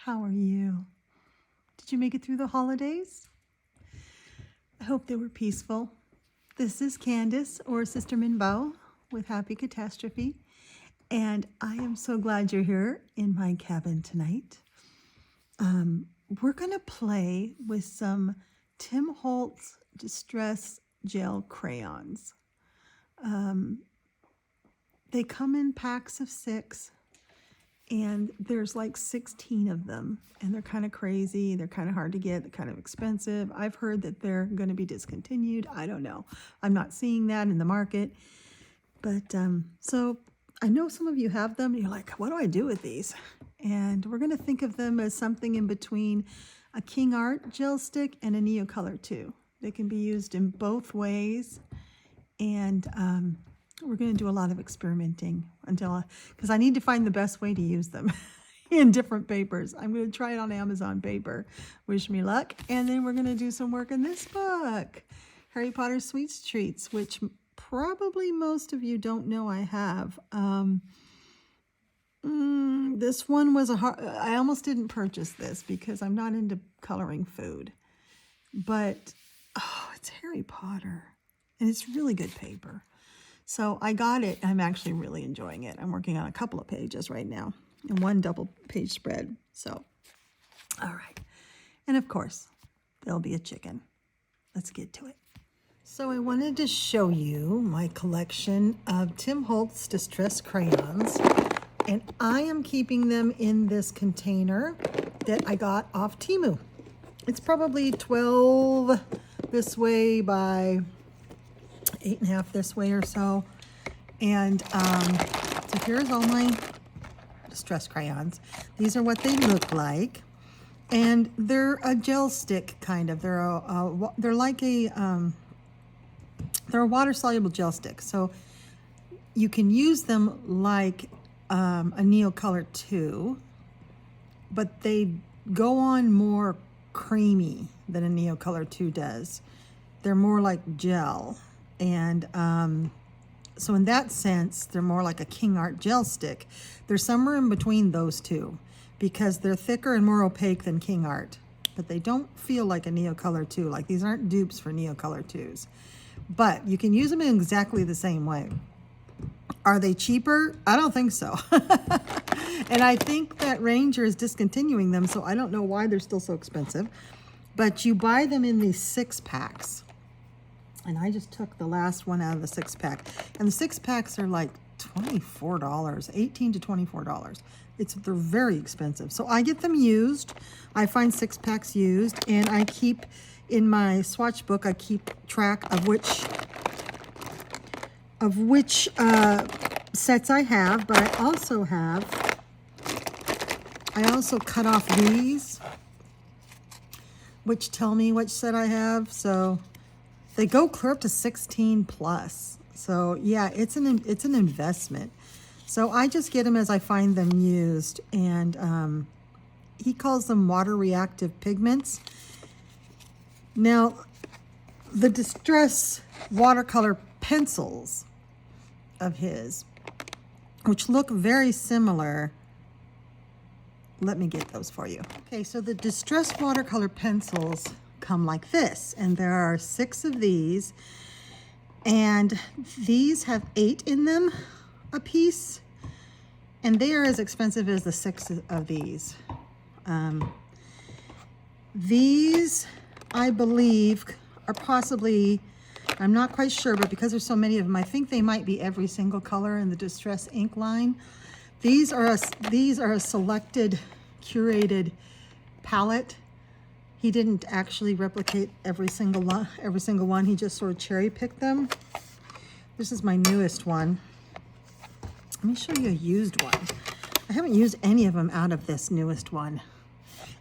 How are you? Did you make it through the holidays? I hope they were peaceful. This is Candice, or Sister Minh with Happy Catastrophe, and I am so glad you're here in my cabin tonight. We're going to play with some Tim Holtz Distress Gel crayons. They come in packs of 6. And there's like 16 of them, and they're kind of crazy. They're kind of hard to get. They're kind of expensive. I've heard that they're going to be discontinued. I don't know. I'm not seeing that in the market. But so I know some of you have them. And you're like, what do I do with these? And we're going to think of them as something in between a King Art gel stick and a Neocolor 2. They can be used in both ways. And we're going to do a lot of experimenting because I need to find the best way to use them in different papers. I'm going to try it on Amazon paper. Wish me luck. And then we're going to do some work in this book, Harry Potter Sweets Treats, which probably most of you don't know I have. This one was I almost didn't purchase this because I'm not into coloring food. But, oh, it's Harry Potter. And it's really good paper. So I got it. I'm actually really enjoying it. I'm working on a couple of pages right now and one double page spread. So, all right. And of course, there'll be a chicken. Let's get to it. So I wanted to show you my collection of Tim Holtz Distress crayons. And I am keeping them in this container that I got off Temu. It's probably 12 this way by 8.5 this way or so. And so here's all my distress crayons. These are what they look like, and they're a gel stick kind of. They're like a they're a water soluble gel stick, so you can use them like a Neocolor 2, but they go on more creamy than a Neocolor 2 does. They're more like gel. And so in that sense, they're more like a King Art gel stick. They're somewhere in between those two because they're thicker and more opaque than King Art. But they don't feel like a Neocolor 2. Like, these aren't dupes for Neocolor 2s. But you can use them in exactly the same way. Are they cheaper? I don't think so. And I think that Ranger is discontinuing them, so I don't know why they're still so expensive. But you buy them in these 6-packs. And I just took the last one out of the 6-pack. And the 6-packs are like $24, $18 to $24. They're very expensive. So I get them used. I find 6-packs used. And I keep, in my swatch book, I keep track of which sets I have. But I also cut off these, which tell me which set I have. So they go clear up to 16 plus. So yeah, it's an investment. So I just get them as I find them used. And he calls them water reactive pigments. Now, the Distress watercolor pencils of his, which look very similar. Let me get those for you. Okay, so the Distress watercolor pencils come like this, and there are 6 of these, and these have 8 in them a piece, and they are as expensive as the 6 of these. These, I believe, are possibly, I'm not quite sure, but because there's so many of them, I think they might be every single color in the Distress ink line. These are a selected, curated palette. He didn't actually replicate every single one. He just sort of cherry picked them. This is my newest one. Let me show you a used one. I haven't used any of them out of this newest one.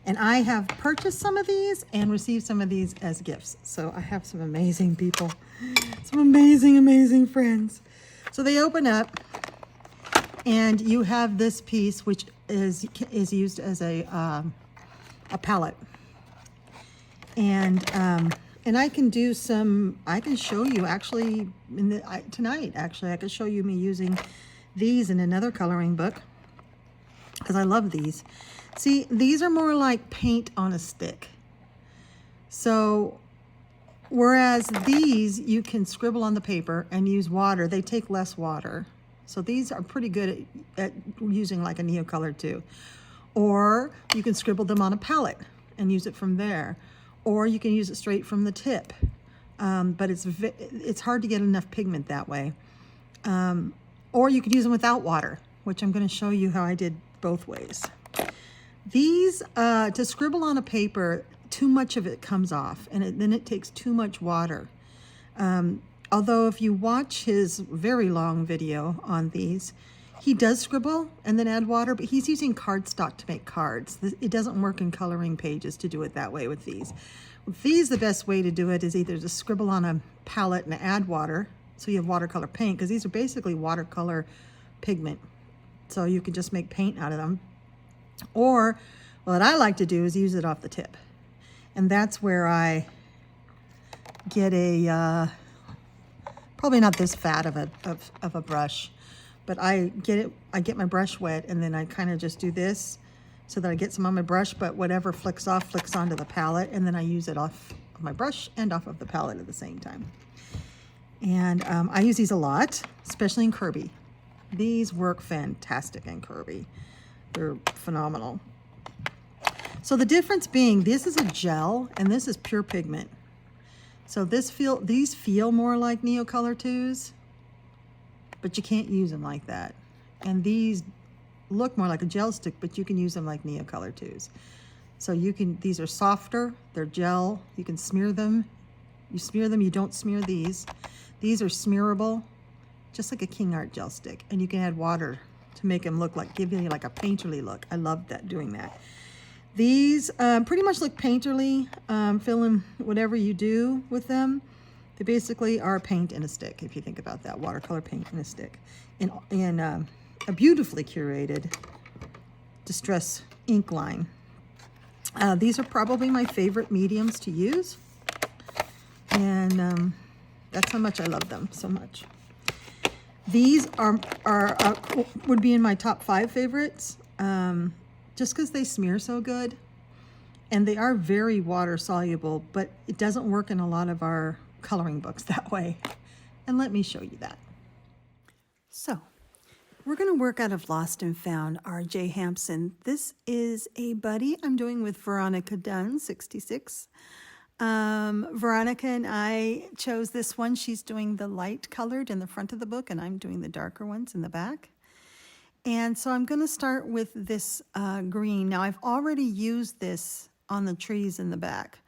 And I have purchased some of these and received some of these as gifts. So I have some amazing people, some amazing, amazing friends. So they open up, and you have this piece, which is used as a palette. And I can do some, I can show you actually tonight, actually, I could show you me using these in another coloring book. because I love these. See, these are more like paint on a stick. So whereas these, you can scribble on the paper and use water. They take less water. So these are pretty good at using like a Neocolor too. Or you can scribble them on a palette and use it from there. Or you can use it straight from the tip. But it's hard to get enough pigment that way. Or you could use them without water, which I'm going to show you how I did both ways. These, to scribble on a paper, too much of it comes off, and then it takes too much water. Although if you watch his very long video on these, he does scribble and then add water, but he's using cardstock to make cards. It doesn't work in coloring pages to do it that way with these. With these, the best way to do it is either to scribble on a palette and add water, so you have watercolor paint, because these are basically watercolor pigment. So you can just make paint out of them. Or what I like to do is use it off the tip. And that's where I get a, probably not this fat of a brush, but I get my brush wet, and then I kind of just do this so that I get some on my brush, but whatever flicks off flicks onto the palette, and then I use it off of my brush and off of the palette at the same time. And I use these a lot, especially in Kirby. These work fantastic in Kirby. They're phenomenal. So the difference being, this is a gel and this is pure pigment. So these feel more like Neocolor 2s, but you can't use them like that. And these look more like a gel stick, but you can use them like Neocolor 2s. So these are softer, they're gel, you can smear them. You smear them, you don't smear these. These are smearable, just like a King Art gel stick. And you can add water to make them look like, give you like a painterly look. I love that, doing that. These pretty much look painterly, fill in whatever you do with them. They basically are paint in a stick, if you think about that, watercolor paint in a stick. In a beautifully curated distress ink line. These are probably my favorite mediums to use. And that's how much I love them so much. These would be in my top 5 favorites. Just because they smear so good, and they are very water soluble, but it doesn't work in a lot of our coloring books that way. And let me show you that. So we're going to work out of Lost and Found, R.J. Hampson. This is a buddy I'm doing with Veronica Dunn, 66. Veronica and I chose this one. She's doing the light colored in the front of the book, and I'm doing the darker ones in the back. And so I'm going to start with this green. Now, I've already used this on the trees in the back.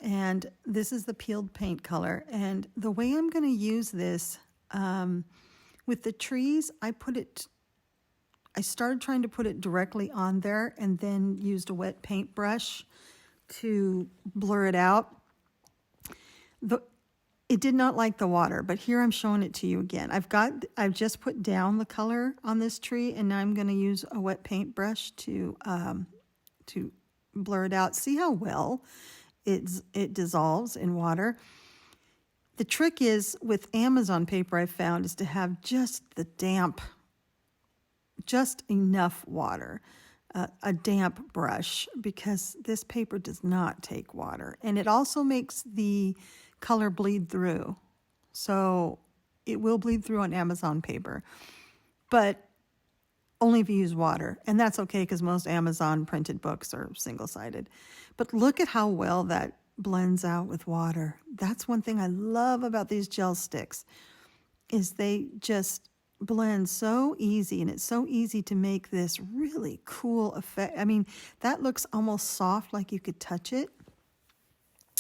And this is the peeled paint color. And the way I'm going to use this, with the trees, I started trying to put it directly on there and then used a wet paintbrush to blur it out. It did not like the water, but here I'm showing it to you again. I've just put down the color on this tree, and now I'm going to use a wet paintbrush to blur it out. See how well it dissolves in water. The trick is with Amazon paper, I found, is to have just the damp, just enough water, a damp brush, because this paper does not take water, and it also makes the color bleed through. So it will bleed through on Amazon paper, but only if you use water. And that's okay, because most Amazon printed books are single-sided. But look at how well that blends out with water. That's one thing I love about these gel sticks, is they just blend so easy, and it's so easy to make this really cool effect. I mean, that looks almost soft, like you could touch it.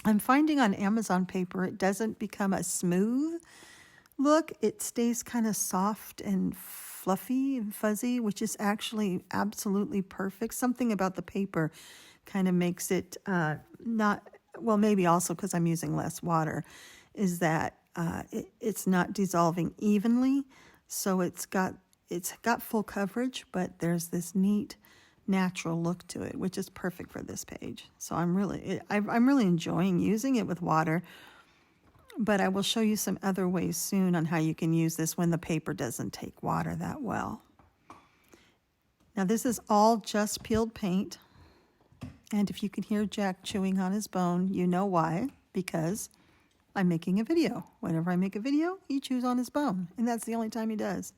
I'm finding on Amazon paper, it doesn't become a smooth look. It stays kind of soft and fluffy and fuzzy, which is actually absolutely perfect. Something about the paper kind of makes it not, well, maybe also because I'm using less water, is that it's not dissolving evenly. So it's got full coverage, but there's this neat natural look to it, which is perfect for this page. So I'm really enjoying using it with water, but I will show you some other ways soon on how you can use this when the paper doesn't take water that well. Now this is all just peeled paint. And if you can hear Jack chewing on his bone, you know why, because I'm making a video. Whenever I make a video, he chews on his bone, and that's the only time he does.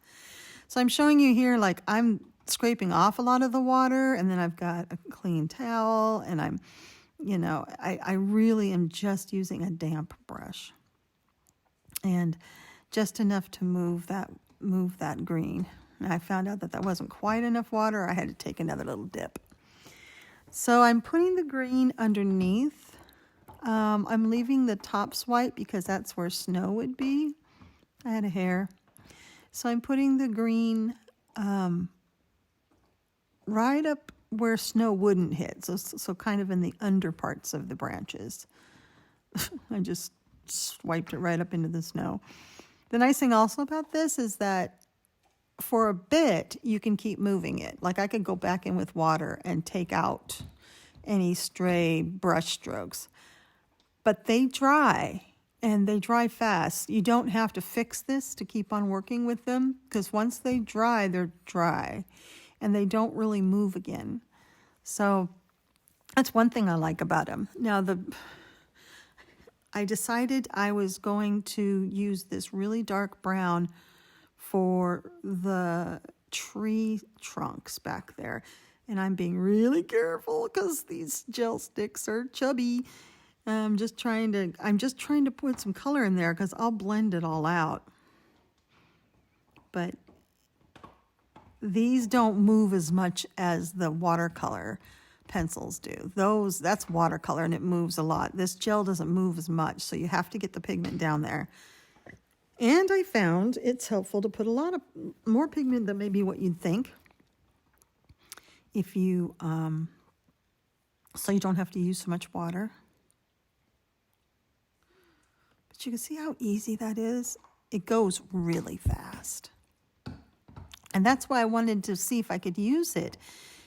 So I'm showing you here, like I'm scraping off a lot of the water, and then I've got a clean towel, and I'm, you know, I really am just using a damp brush. And just enough to move that green. And I found out that wasn't quite enough water. I had to take another little dip. So I'm putting the green underneath. I'm leaving the tops white because that's where snow would be. I had a hair. So I'm putting the green right up where snow wouldn't hit. So kind of in the under parts of the branches. I just swiped it right up into the snow. The nice thing also about this is that for a bit, you can keep moving it. Like I could go back in with water and take out any stray brush strokes. But they dry, and they dry fast. You don't have to fix this to keep on working with them, because once they dry, they're dry, and they don't really move again. So that's one thing I like about them. Now, I decided I was going to use this really dark brown for the tree trunks back there. And I'm being really careful because these gel sticks are chubby. I'm just trying to put some color in there because I'll blend it all out. But these don't move as much as the watercolor pencils do. That's watercolor and it moves a lot. This gel doesn't move as much, so you have to get the pigment down there. And I found it's helpful to put a lot of more pigment than maybe what you'd think. If you, so you don't have to use so much water. But you can see how easy that is. It goes really fast. And that's why I wanted to see if I could use it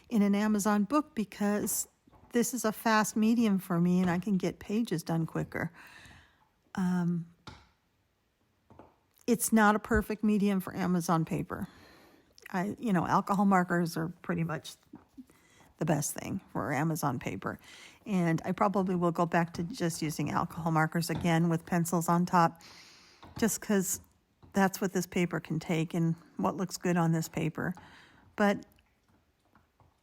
in an Amazon book, because this is a fast medium for me and I can get pages done quicker. It's not a perfect medium for Amazon paper. Alcohol markers are pretty much the best thing for Amazon paper. And I probably will go back to just using alcohol markers again with pencils on top, just because that's what this paper can take and what looks good on this paper. But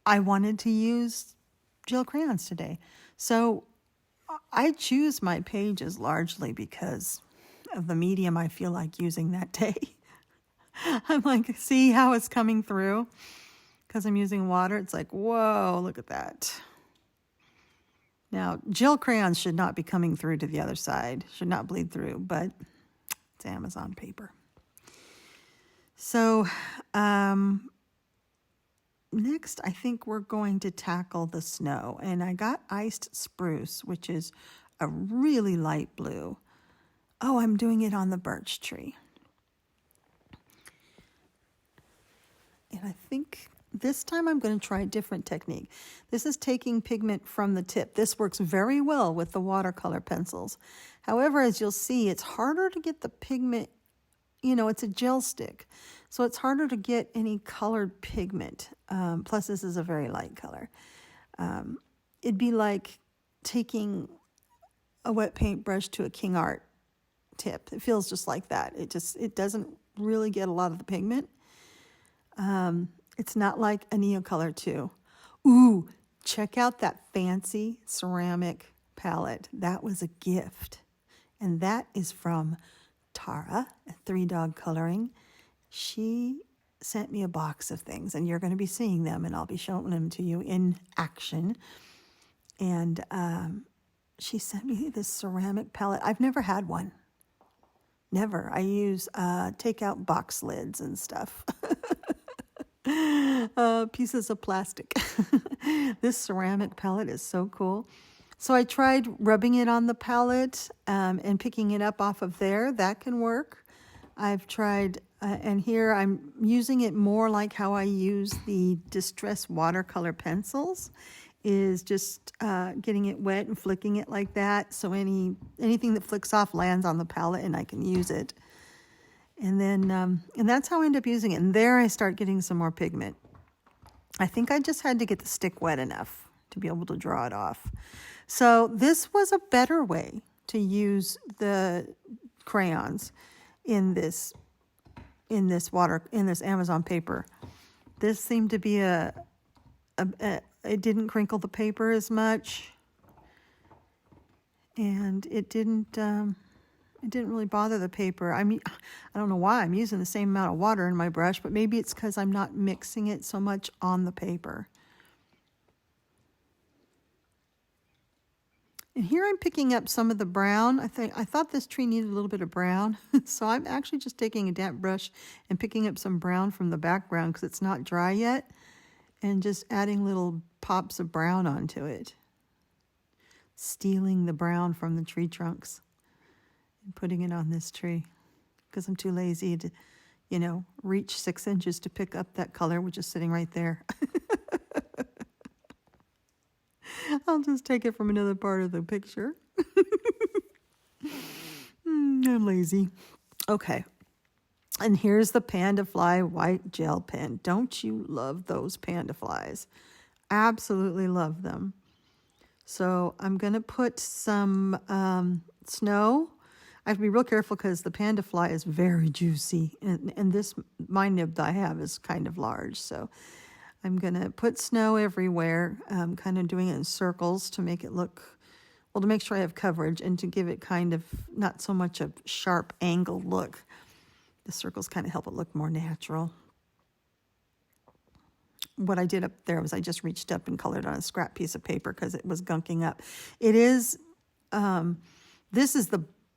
I wanted to use gel crayons today. So I choose my pages largely because of the medium I feel like using that day. I'm like, see how it's coming through? Because I'm using water, it's like, whoa, look at that. Now, gel crayons should not be coming through to the other side, should not bleed through, but it's Amazon paper. So, next, I think we're going to tackle the snow. And I got iced spruce, which is a really light blue. Oh, I'm doing it on the birch tree. And I think this time I'm going to try a different technique. This is taking pigment from the tip. This works very well with the watercolor pencils. However, as you'll see, it's harder to get the pigment, it's a gel stick. So it's harder to get any colored pigment. Plus, this is a very light color. It'd be like taking a wet paintbrush to a King Art tip. It feels just like that. It doesn't really get a lot of the pigment. It's not like a Neocolor 2. Ooh, check out that fancy ceramic palette. That was a gift. And that is from Tara at Three Dog Coloring. She sent me a box of things, and you're going to be seeing them, and I'll be showing them to you in action. And she sent me this ceramic palette. I've never had one. Never. I use take-out box lids and stuff. Pieces of plastic. This ceramic palette is so cool. So I tried rubbing it on the palette and picking it up off of there. That can work. I've tried, and here I'm using it more like how I use the Distress watercolor pencils, is just getting it wet and flicking it like that. So anything that flicks off lands on the palette and I can use it. And then, and that's how I end up using it. And there I start getting some more pigment. I think I just had to get the stick wet enough to be able to draw it off. So this was a better way to use the crayons in this Amazon paper. This seemed to be it didn't crinkle the paper as much, and it didn't really bother the paper. I mean, I don't know why I'm using the same amount of water in my brush, but maybe it's because I'm not mixing it so much on the paper. And here I'm picking up some of the brown. I thought this tree needed a little bit of brown. So I'm actually just taking a damp brush and picking up some brown from the background because it's not dry yet, and just adding little pops of brown onto it. Stealing the brown from the tree trunks and putting it on this tree because I'm too lazy to, reach 6 inches to pick up that color, which is sitting right there. I'll just take it from another part of the picture. I'm lazy. Okay. And here's the Panda Fly white gel pen. Don't you love those Panda Flies? Absolutely love them. So I'm going to put some snow. I have to be real careful because the Panda Fly is very juicy. And my nib that I have is kind of large. So I'm going to put snow everywhere, kind of doing it in circles to make it look, to make sure I have coverage and to give it kind of not so much a sharp angled look. The circles kind of help it look more natural. What I did up there was I just reached up and colored on a scrap piece of paper because it was gunking up. It is, this is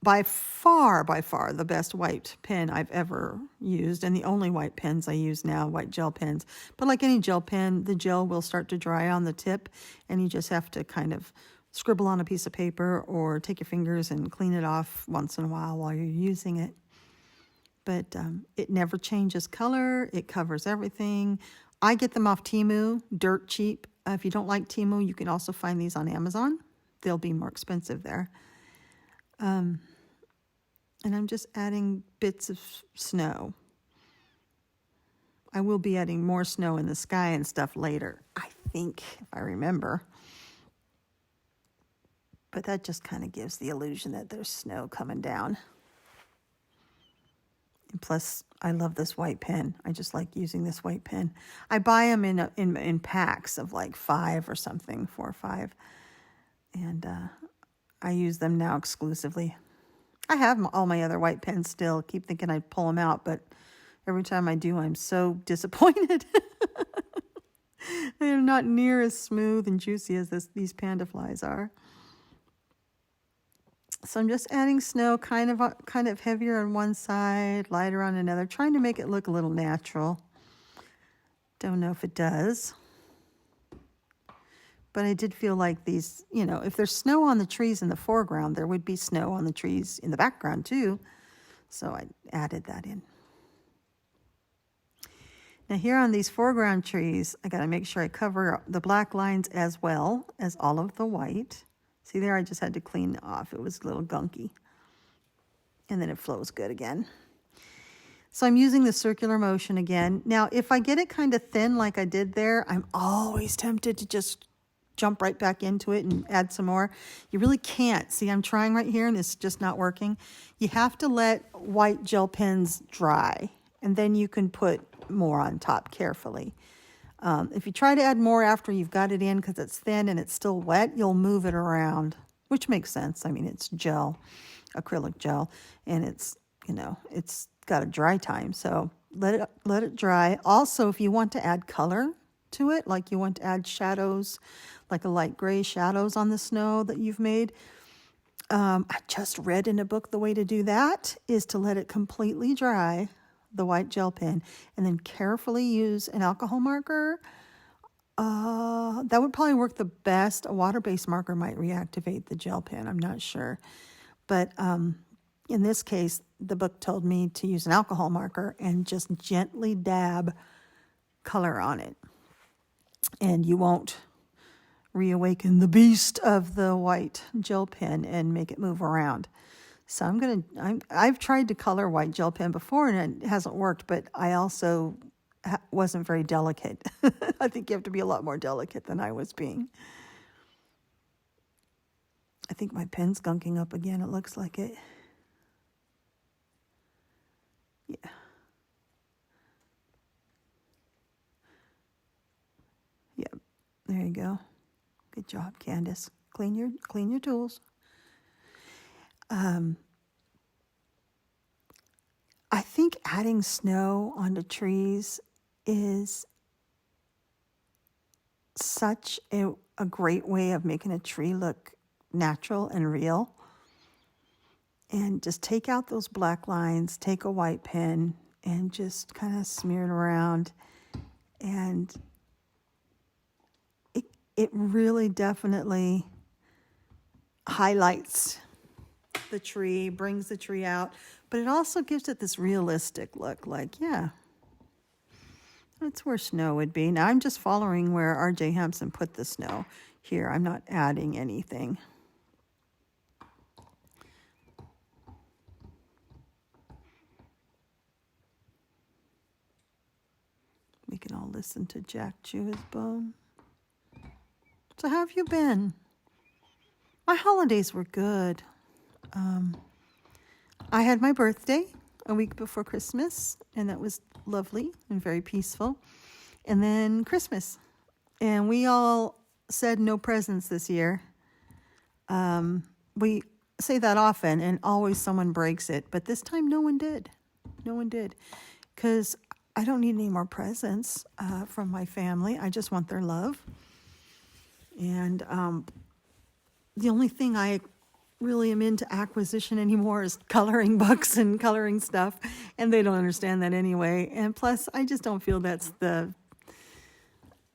by far the best white pen I've ever used, and the only white pens I use now, white gel pens. But like any gel pen, the gel will start to dry on the tip, and you just have to kind of scribble on a piece of paper or take your fingers and clean it off once in a while you're using it. But it never changes color. It covers everything. I get them off Temu, dirt cheap. If you don't like Temu, you can also find these on Amazon. They'll be more expensive there. And I'm just adding bits of snow. I will be adding more snow in the sky and stuff later, I think, if I remember. But that just kind of gives the illusion that there's snow coming down. And plus, I love this white pen. I just like using this white pen. I buy them in packs of like 5 or something, 4 or 5. And I use them now exclusively. I have all my other white pens still. Keep thinking I'd pull them out, but every time I do, I'm so disappointed. They're not near as smooth and juicy as these Panda Flies are. So I'm just adding snow, kind of heavier on one side, lighter on another, trying to make it look a little natural. Don't know if it does. But I did feel like these, if there's snow on the trees in the foreground, there would be snow on the trees in the background too. So I added that in. Now here on these foreground trees, I got to make sure I cover the black lines as well as all of the white. See there, I just had to clean off. It was a little gunky. And then it flows good again. So I'm using the circular motion again. Now, if I get it kind of thin like I did there, I'm always tempted to just jump right back into it and add some more. You really can't. See, I'm trying right here and it's just not working. You have to let white gel pens dry, and then you can put more on top carefully. If you try to add more after you've got it in because it's thin and it's still wet, you'll move it around, which makes sense. I mean, it's gel, acrylic gel, and it's got a dry time. So let it dry. Also, if you want to add color to it, like you want to add shadows, like a light gray shadows on the snow that you've made, I just read in a book the way to do that is to let it completely dry, the white gel pen, and then carefully use an alcohol marker. That would probably work the best. A water-based marker might reactivate the gel pen. I'm not sure. But in this case, the book told me to use an alcohol marker and just gently dab color on it. And you won't reawaken the beast of the white gel pen and make it move around. So I've tried to color white gel pen before and it hasn't worked, but I also wasn't very delicate. I think you have to be a lot more delicate than I was being. I think my pen's gunking up again. It looks like it. Yeah. Yep. There you go. Good job, Candice. Clean your tools. I think adding snow onto trees is such a great way of making a tree look natural and real. And just take out those black lines, take a white pen, and just kind of smear it around. And it really definitely highlights the tree, brings the tree out, but it also gives it this realistic look, like, yeah, that's where snow would be. Now I'm just following where R.J. Hampson put the snow here. I'm not adding anything. We can all listen to Jack chew his bone. So how have you been? My holidays were good. I had my birthday a week before Christmas, and that was lovely and very peaceful. And then Christmas. And we all said no presents this year. We say that often, and always someone breaks it. But this time, no one did. No one did. Because I don't need any more presents from my family. I just want their love. And the only thing I really am into acquisition anymore is coloring books and coloring stuff, and they don't understand that anyway. And plus, I just don't feel that's the,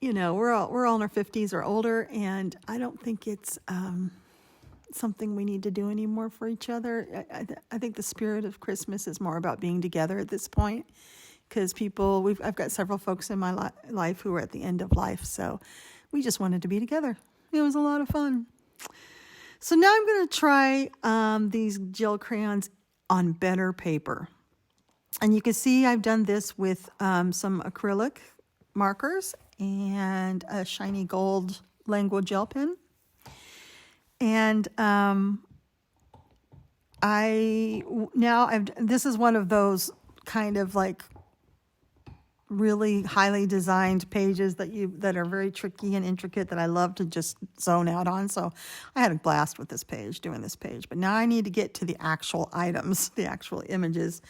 we're all in our 50s or older, and I don't think it's something we need to do anymore for each other. I think the spirit of Christmas is more about being together at this point, because I've got several folks in my life who are at the end of life, so we just wanted to be together. It was a lot of fun. So now I'm going to try these gel crayons on better paper. And you can see I've done this with some acrylic markers and a shiny gold Language gel pen. And this is one of those kind of like really highly designed pages that are very tricky and intricate that I love to just zone out on. So I had a blast with this page, doing this page. But now I need to get to the actual items, the actual images,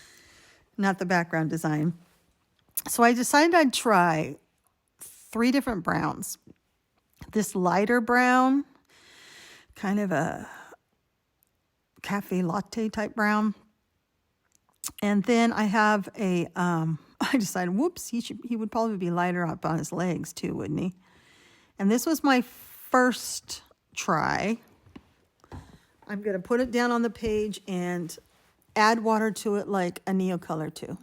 not the background design. So I decided I'd try 3 different browns. This lighter brown, kind of a cafe latte type brown. And then I have I decided, whoops, he would probably be lighter up on his legs too, wouldn't he? And this was my first try. I'm going to put it down on the page and add water to it like a Neocolor too.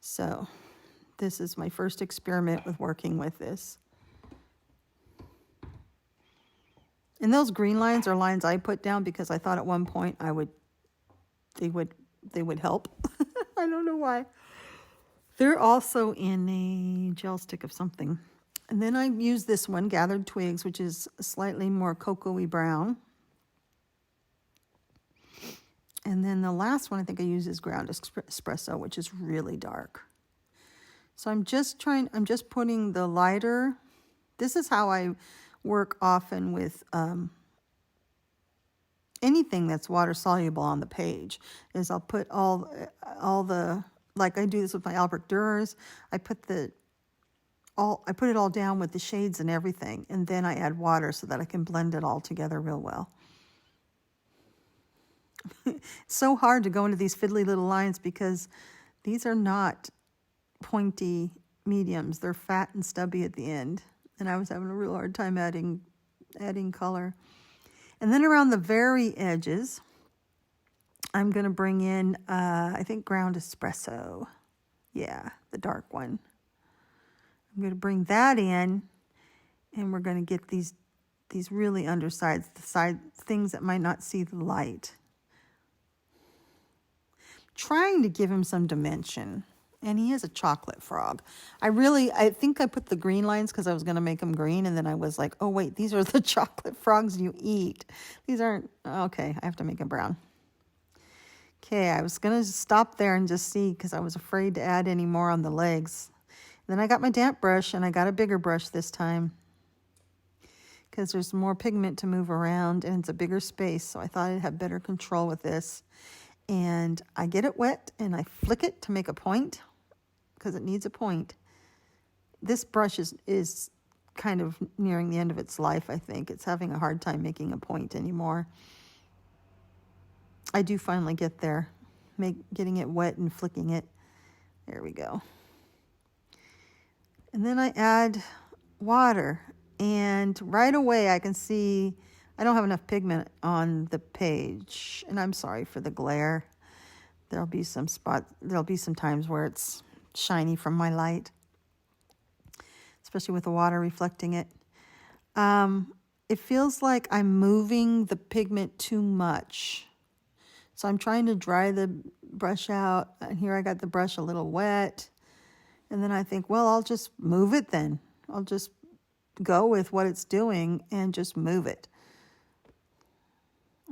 So this is my first experiment with working with this. And those green lines are lines I put down because I thought at one point they would help. I don't know why. They're also in a gel stick of something. And then I use this one, Gathered Twigs, which is slightly more cocoa-y brown. And then the last one I think I use is Ground Espresso, which is really dark. So I'm just putting the lighter. This is how I work often with anything that's water soluble on the page, is I'll put all the, like I do this with my Albrecht Dürers. I put it all down with the shades and everything, and then I add water so that I can blend it all together real well. It's so hard to go into these fiddly little lines because these are not pointy mediums. They're fat and stubby at the end, and I was having a real hard time adding color. And then around the very edges, I'm going to bring in, I think, Ground Espresso. Yeah, the dark one. I'm going to bring that in, and we're going to get these really undersides, the side things that might not see the light. Trying to give him some dimension. And he is a chocolate frog. I think I put the green lines because I was going to make them green. And then I was like, oh, wait, these are the chocolate frogs you eat. These aren't, okay, I have to make it brown. Okay, I was going to stop there and just see because I was afraid to add any more on the legs. And then I got my damp brush and I got a bigger brush this time because there's more pigment to move around and it's a bigger space. So I thought I'd have better control with this. And I get it wet and I flick it to make a point because it needs a point. This brush is kind of nearing the end of its life, I think. It's having a hard time making a point anymore. I do finally get there, getting it wet and flicking it. There we go. And then I add water. And right away I can see I don't have enough pigment on the page. And I'm sorry for the glare. There'll be some times where it's shiny from my light, especially with the water reflecting it. It feels like I'm moving the pigment too much. So I'm trying to dry the brush out. And here I got the brush a little wet. And then I think, well, I'll just move it then. I'll just go with what it's doing and just move it.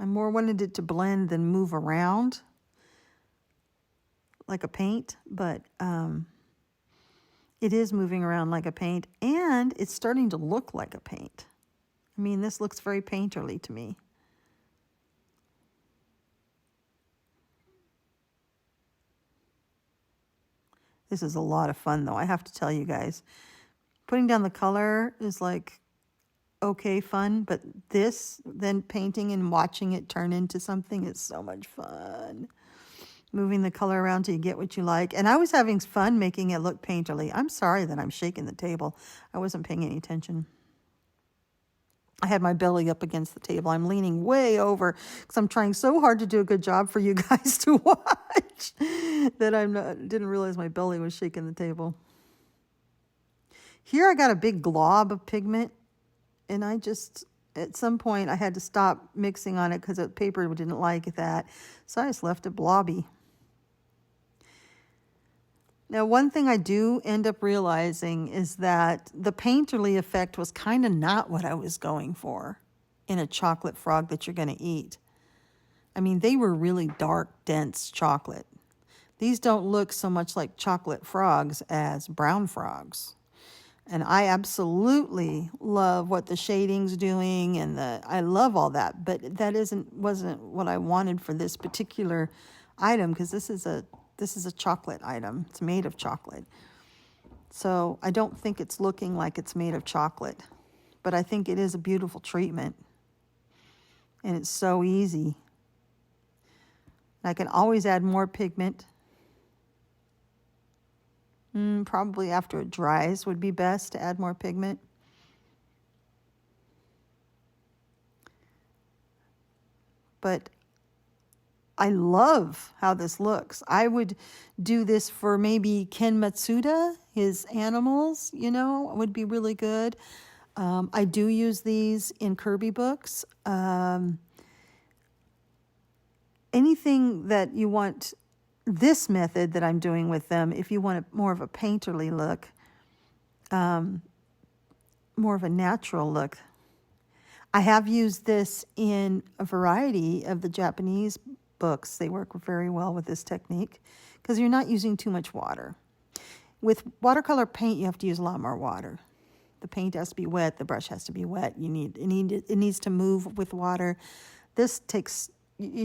I more wanted it to blend than move around like a paint, but it is moving around like a paint, and it's starting to look like a paint. I mean, this looks very painterly to me. This is a lot of fun, though, I have to tell you guys. Putting down the color is like okay fun, but this, then painting and watching it turn into something is so much fun. Moving the color around till you get what you like. And I was having fun making it look painterly. I'm sorry that I'm shaking the table. I wasn't paying any attention. I had my belly up against the table. I'm leaning way over because I'm trying so hard to do a good job for you guys to watch that didn't realize my belly was shaking the table. Here I got a big glob of pigment, and I just, at some point, I had to stop mixing on it because the paper didn't like that. So I just left it blobby. Now, one thing I do end up realizing is that the painterly effect was kind of not what I was going for in a chocolate frog that you're going to eat. I mean, they were really dark, dense chocolate. These don't look so much like chocolate frogs as brown frogs. And I absolutely love what the shading's doing, and I love all that. But that wasn't what I wanted for this particular item, because this is a chocolate item. It's made of chocolate. So I don't think it's looking like it's made of chocolate, but I think it is a beautiful treatment. And it's so easy. I can always add more pigment. Probably after it dries would be best to add more pigment. But I love how this looks. I would do this for maybe Ken Matsuda, his animals, would be really good. I do use these in Kirby books. Anything that you want, this method that I'm doing with them, if you want more of a painterly look, more of a natural look. I have used this in a variety of the Japanese books. They work very well with this technique because you're not using too much water. With watercolor paint, you have to use a lot more water. The paint has to be wet. The brush has to be wet. It needs to move with water. This takes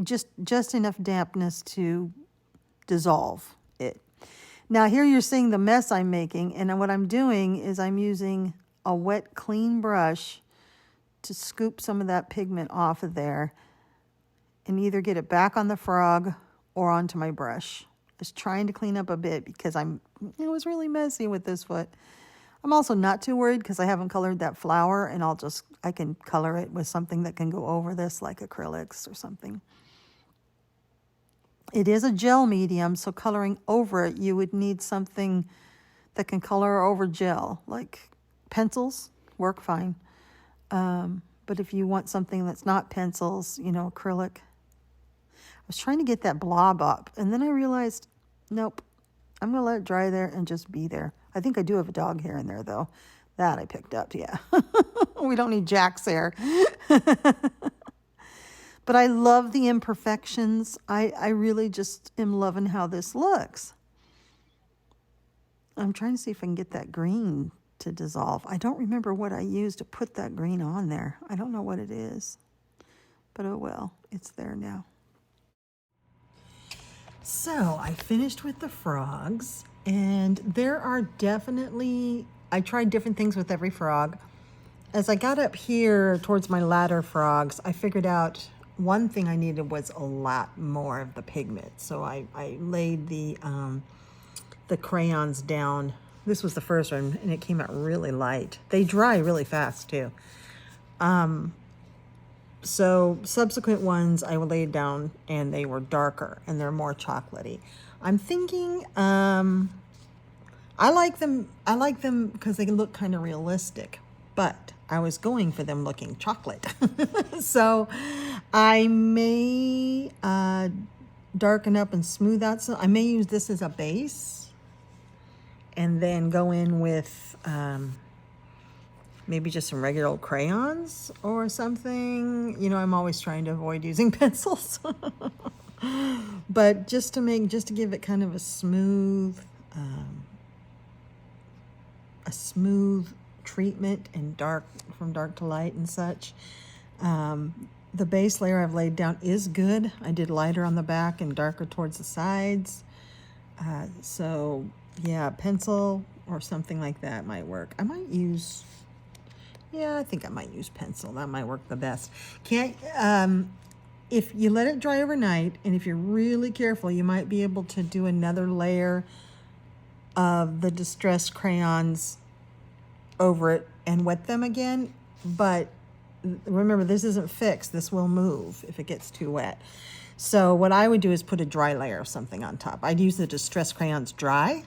just enough dampness to dissolve it. Now here you're seeing the mess I'm making, and what I'm doing is I'm using a wet, clean brush to scoop some of that pigment off of there and either get it back on the frog or onto my brush. Just trying to clean up a bit because it was really messy with this foot. I'm also not too worried because I haven't colored that flower, and I can color it with something that can go over this, like acrylics or something. It is a gel medium, so coloring over it, you would need something that can color over gel, like pencils work fine. But if you want something that's not pencils, acrylic. I was trying to get that blob up, and then I realized, nope, I'm going to let it dry there and just be there. I think I do have a dog hair in there, though. That I picked up, yeah. We don't need Jack's hair. But I love the imperfections. I really just am loving how this looks. I'm trying to see if I can get that green to dissolve. I don't remember what I used to put that green on there. I don't know what it is. But oh well, it's there now. So I finished with the frogs, and there are definitely, I tried different things with every frog. As I got up here towards my ladder frogs, I figured out one thing I needed was a lot more of the pigment. So I laid the crayons down. This was the first one, and it came out really light. They dry really fast too. So subsequent ones I laid down and they were darker and they're more chocolatey. I'm thinking I like them because they look kind of realistic, but I was going for them looking chocolate. So I may darken up and smooth out some. I may use this as a base and then go in with maybe just some regular old crayons or something. You know, I'm always trying to avoid using pencils. But just to give it kind of a smooth treatment and from dark to light and such. The base layer I've laid down is good. I did lighter on the back and darker towards the sides. So yeah, pencil or something like that might work. I might use, yeah, I think I might use pencil. That might work the best. If you let it dry overnight, and if you're really careful, you might be able to do another layer of the distressed crayons over it and wet them again. But remember, this isn't fixed. This will move if it gets too wet. So what I would do is put a dry layer of something on top. I'd use the distressed crayons dry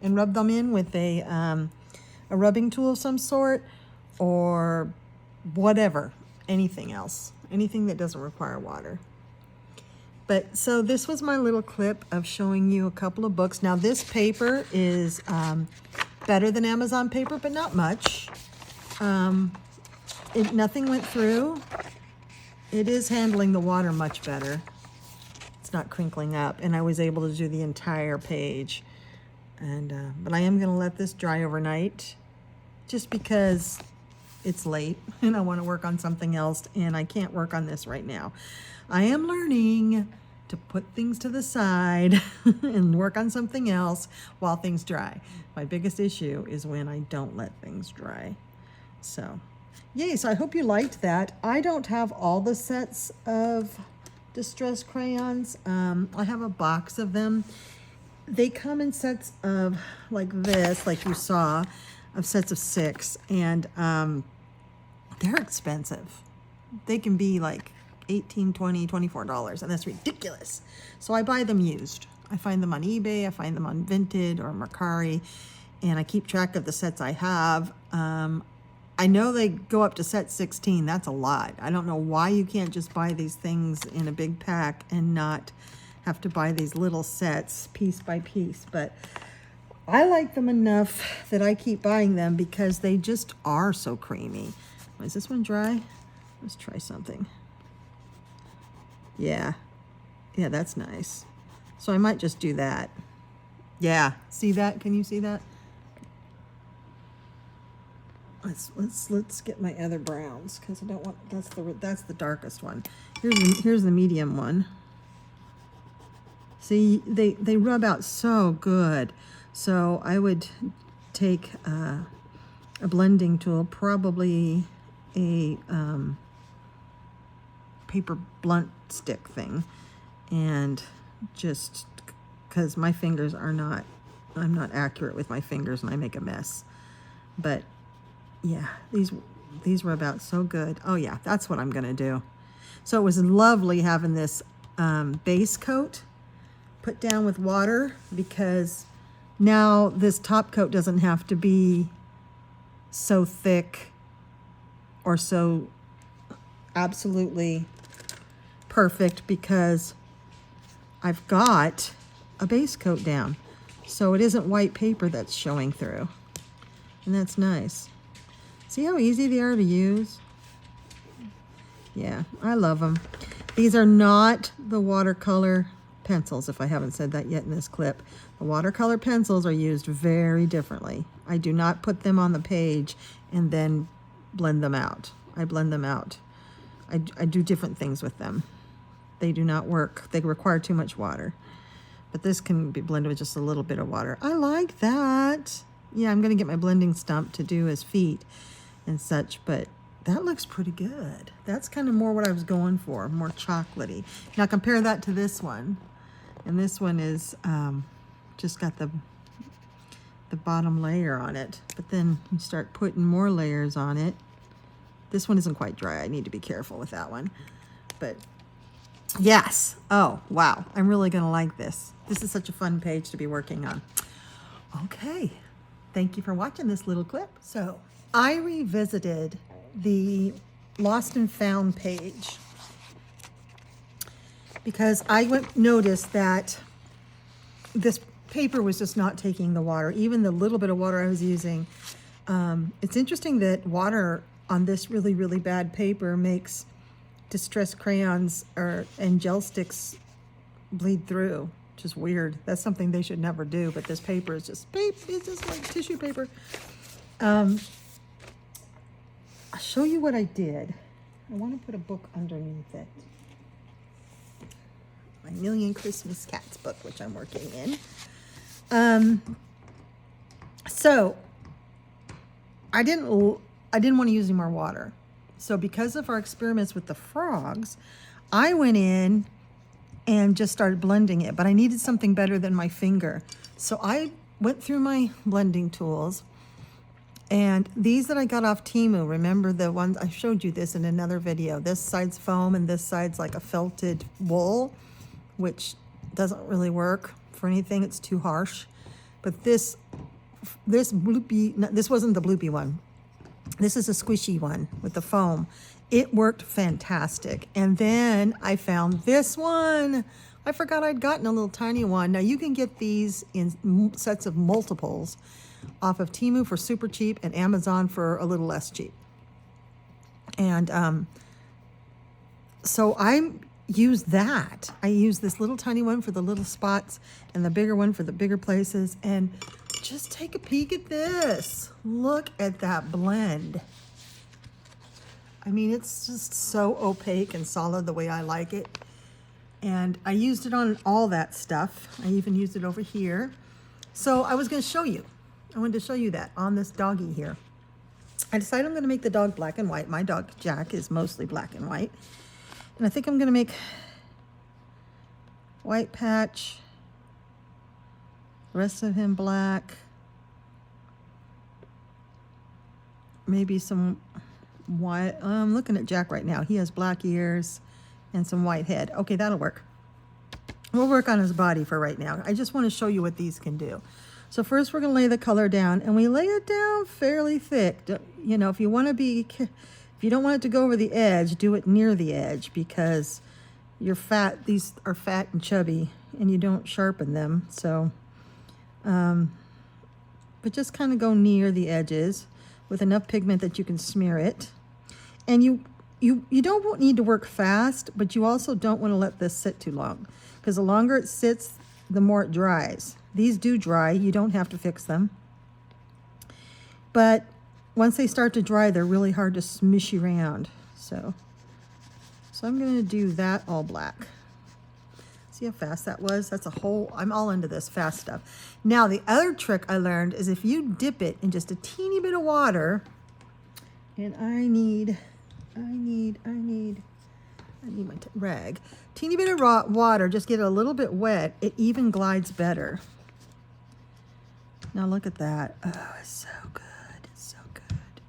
and rub them in with a rubbing tool of some sort, or whatever, anything else, anything that doesn't require water. But so this was my little clip of showing you a couple of books. Now this paper is better than Amazon paper, but not much. Nothing went through. It is handling the water much better. It's not crinkling up, and I was able to do the entire page. And but I am going to let this dry overnight, just because it's late and I want to work on something else, and I can't work on this right now. I am learning to put things to the side and work on something else while things dry. My biggest issue is when I don't let things dry. So yay, so I hope you liked that. I don't have all the sets of distressed crayons. I have a box of them. They come in sets of like this, like you saw, of sets of 6, and they're expensive. They can be like $18, $20, $24, and that's ridiculous. So I buy them used. I find them on eBay, I find them on Vinted or Mercari, and I keep track of the sets I have. I know they go up to set 16. That's a lot. I don't know why you can't just buy these things in a big pack and not have to buy these little sets piece by piece. But I like them enough that I keep buying them because they just are so creamy. Is this one dry? Let's try something. Yeah, that's nice. So I might just do that. Yeah, see that? Can you see that? Let's get my other browns, because I don't want, that's the darkest one. Here's the medium one. See, they rub out so good. So I would take a blending tool, probably a paper blunt stick thing, and just because my fingers are not, I'm not accurate with my fingers and I make a mess. But yeah, these rub out so good. Oh yeah, that's what I'm gonna do. So it was lovely having this base coat put down with water, because now this top coat doesn't have to be so thick or so absolutely perfect, because I've got a base coat down. So it isn't white paper that's showing through. And that's nice. See how easy they are to use? Yeah, I love them. These are not the watercolor pencils, if I haven't said that yet in this clip. The watercolor pencils are used very differently. I do not put them on the page and then blend them out. I blend them out. I do different things with them. They do not work. They require too much water. But this can be blended with just a little bit of water. I like that. Yeah, I'm going to get my blending stump to do his feet and such, but that looks pretty good. That's kind of more what I was going for, more chocolatey. Now compare that to this one. And this one is just got the bottom layer on it. But then you start putting more layers on it. This one isn't quite dry. I need to be careful with that one. But yes. Oh, wow. I'm really going to like this. This is such a fun page to be working on. Okay. Thank you for watching this little clip. So I revisited the Lost and Found page because I noticed that this paper was just not taking the water, even the little bit of water I was using. It's interesting that water on this really, really bad paper makes distressed crayons and gel sticks bleed through, which is weird. That's something they should never do, but this paper is just it's just like tissue paper. I'll show you what I did. I want to put a book underneath it. My Million Christmas Cats book, which I'm working in. So I didn't want to use any more water. So because of our experiments with the frogs, I went in and just started blending it, but I needed something better than my finger. So I went through my blending tools, and these that I got off Temu, remember the ones, I showed you this in another video. This side's foam and this side's like a felted wool, which doesn't really work for anything. It's too harsh. But this bloopy, no, this wasn't the bloopy one. This is a squishy one with the foam. It worked fantastic. And then I found this one. I forgot I'd gotten a little tiny one. Now you can get these in sets of multiples off of Temu for super cheap and Amazon for a little less cheap. And so I use that. I use this little tiny one for the little spots and the bigger one for the bigger places. And just take a peek at this. Look at that blend. I mean, it's just so opaque and solid the way I like it. And I used it on all that stuff. I even used it over here. So I was going to show you. I wanted to show you that on this doggy here. I decided I'm going to make the dog black and white. My dog, Jack, is mostly black and white. And I think I'm going to make white patch, rest of him black, maybe some white. I'm looking at Jack right now. He has black ears and some white head. Okay, that'll work. We'll work on his body for right now. I just want to show you what these can do. So first we're going to lay the color down, and we lay it down fairly thick. You know, if you want to be, if you don't want it to go over the edge, do it near the edge, because you're fat. These are fat and chubby, and you don't sharpen them. So, but just kind of go near the edges with enough pigment that you can smear it. And you don't need to work fast, but you also don't want to let this sit too long, because the longer it sits, the more it dries. These do dry. You don't have to fix them. But once they start to dry, they're really hard to smush around. So I'm going to do that all black. See how fast that was? That's a whole, I'm all into this fast stuff. Now, the other trick I learned is if you dip it in just a teeny bit of water, and I need my rag. Teeny bit of raw water, just get it a little bit wet. It even glides better. Now look at that. Oh, it's so good. It's so good.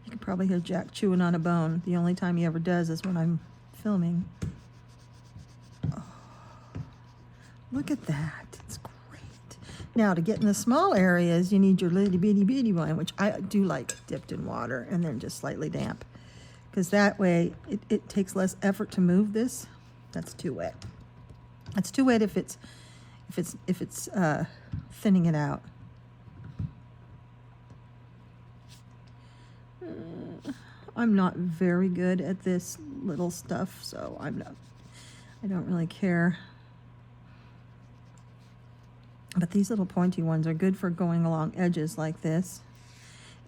You can probably hear Jack chewing on a bone. The only time he ever does is when I'm filming. Oh, look at that. It's great. Now, to get in the small areas, you need your little bitty one, which I do like dipped in water and then just slightly damp, because that way it takes less effort to move this. That's too wet. That's too wet if it's if it's thinning it out. I'm not very good at this little stuff, so I don't really care. But these little pointy ones are good for going along edges like this.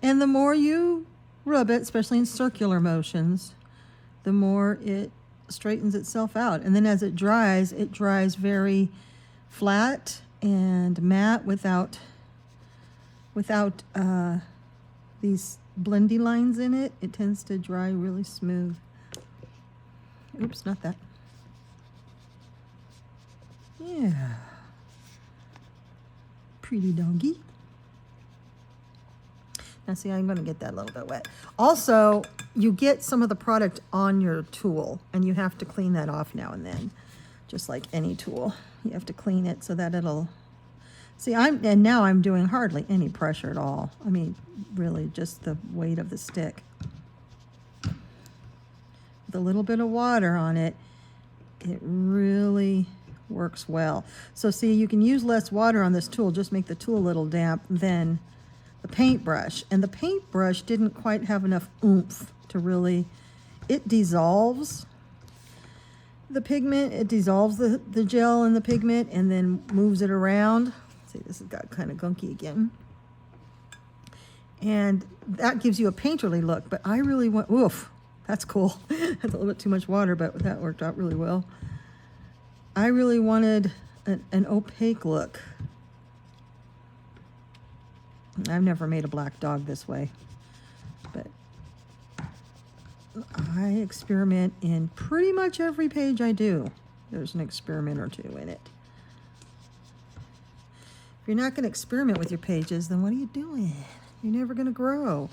And the more you rub it, especially in circular motions, the more it straightens itself out. And then as it dries very flat and matte without these blendy lines in it. It tends to dry really smooth. Oops, not that. Yeah. Pretty doggy. Now see, I'm going to get that a little bit wet. Also, you get some of the product on your tool, and you have to clean that off now and then. Just like any tool. You have to clean it so that it'll... See, and now I'm doing hardly any pressure at all. I mean, really just the weight of the stick. With a little bit of water on it, it really works well. So see, you can use less water on this tool, just make the tool a little damp than the paintbrush. And the paintbrush didn't quite have enough oomph to really, it dissolves the pigment, it dissolves the gel in the pigment and then moves it around. See, this has got kind of gunky again. And that gives you a painterly look, but I really want, oof, that's cool. That's a little bit too much water, but that worked out really well. I really wanted an opaque look. I've never made a black dog this way, but I experiment in pretty much every page I do. There's an experiment or two in it. If you're not going to experiment with your pages, then what are you doing? You're never going to grow.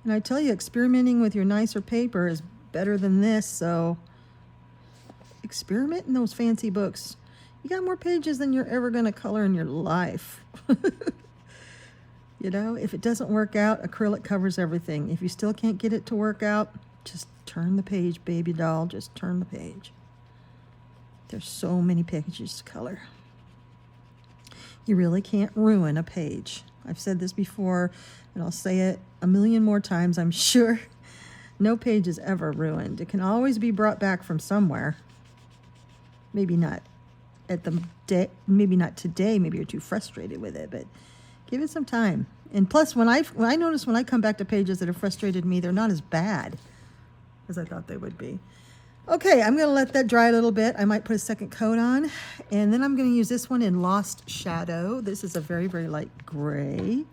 And I tell you, experimenting with your nicer paper is better than this, so experiment in those fancy books. You got more pages than you're ever going to color in your life. You know, if it doesn't work out, acrylic covers everything. If you still can't get it to work out, just turn the page, baby doll. Just turn the page. There's so many pages to color. You really can't ruin a page. I've said this before, and I'll say it a million more times, I'm sure. No page is ever ruined. It can always be brought back from somewhere. Maybe not at the day, maybe not today, maybe you're too frustrated with it, but give it some time. And plus, when I notice when I come back to pages that have frustrated me, they're not as bad as I thought they would be. Okay, I'm going to let that dry a little bit. I might put a second coat on. And then I'm going to use this one in Lost Shadow. This is a very, very light gray.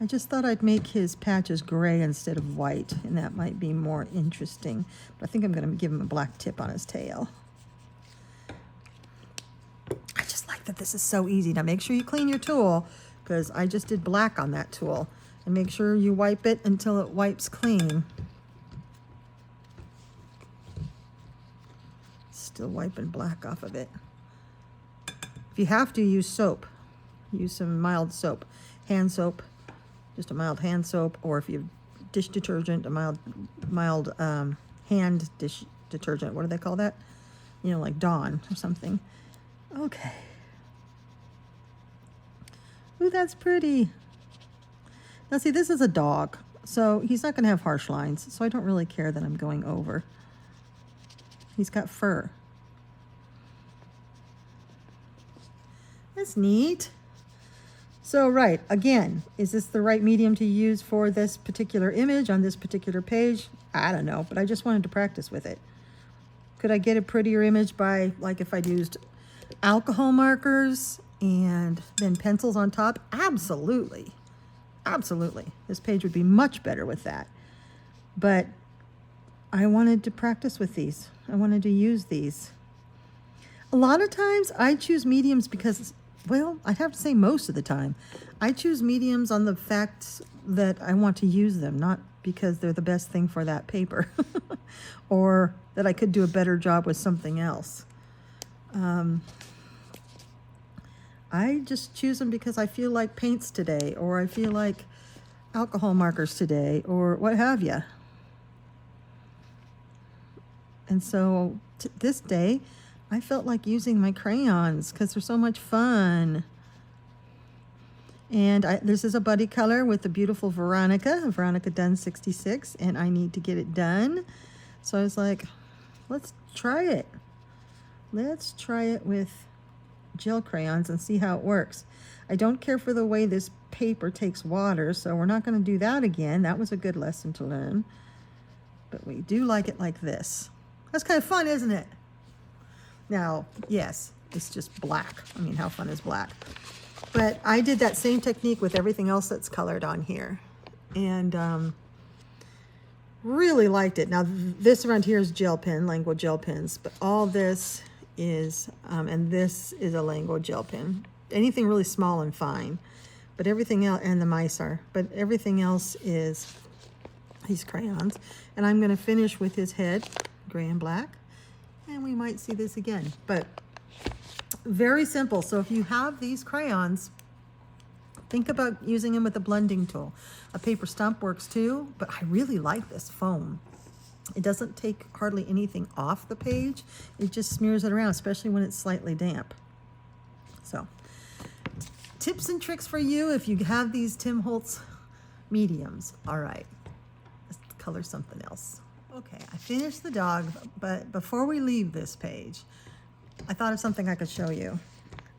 I just thought I'd make his patches gray instead of white, and that might be more interesting. But I think I'm going to give him a black tip on his tail. I just like that this is so easy. Now make sure you clean your tool, because I just did black on that tool. And make sure you wipe it until it wipes clean. Still wiping black off of it. If you have to, use soap. Use some mild soap. Hand soap. Just a mild hand soap. Or if you have dish detergent, a mild hand dish detergent. What do they call that? You know, like Dawn or something. Okay. Ooh, that's pretty. Now see, this is a dog, so he's not going to have harsh lines, so I don't really care that I'm going over. He's got fur. That's neat. So, right, again, is this the right medium to use for this particular image on this particular page? I don't know, but I just wanted to practice with it. Could I get a prettier image by, like, if I'd used alcohol markers and then pencils on top? Absolutely. Absolutely. This page would be much better with that. But I wanted to practice with these. I wanted to use these. A lot of times I choose mediums because, well, I'd have to say most of the time. I choose mediums on the fact that I want to use them, not because they're the best thing for that paper or that I could do a better job with something else. I just choose them because I feel like paints today, or I feel like alcohol markers today, or what have you. And so this day, I felt like using my crayons because they're so much fun. And this is a buddy color with the beautiful Veronica Dunn 66, and I need to get it done. So I was like, let's try it. Let's try it with gel crayons and see how it works. I don't care for the way this paper takes water, so we're not going to do that again. That was a good lesson to learn. But we do like it like this. That's kind of fun, isn't it? Now, yes, it's just black. I mean, how fun is black? But I did that same technique with everything else that's colored on here. And really liked it. Now, this around here is gel pen, Language gel pens. But all this is, and this is a Language gel pen. Anything really small and fine. But everything else, and the mice are. But everything else is these crayons. And I'm going to finish with his head, gray and black. And we might see this again. But very simple. So if you have these crayons, think about using them with a blending tool. A paper stump works too, but I really like this foam. It doesn't take hardly anything off the page. It just smears it around, especially when it's slightly damp. So, tips and tricks for you if you have these Tim Holtz mediums. All right, let's color something else. Okay, I finished the dog, but before we leave this page, I thought of something I could show you.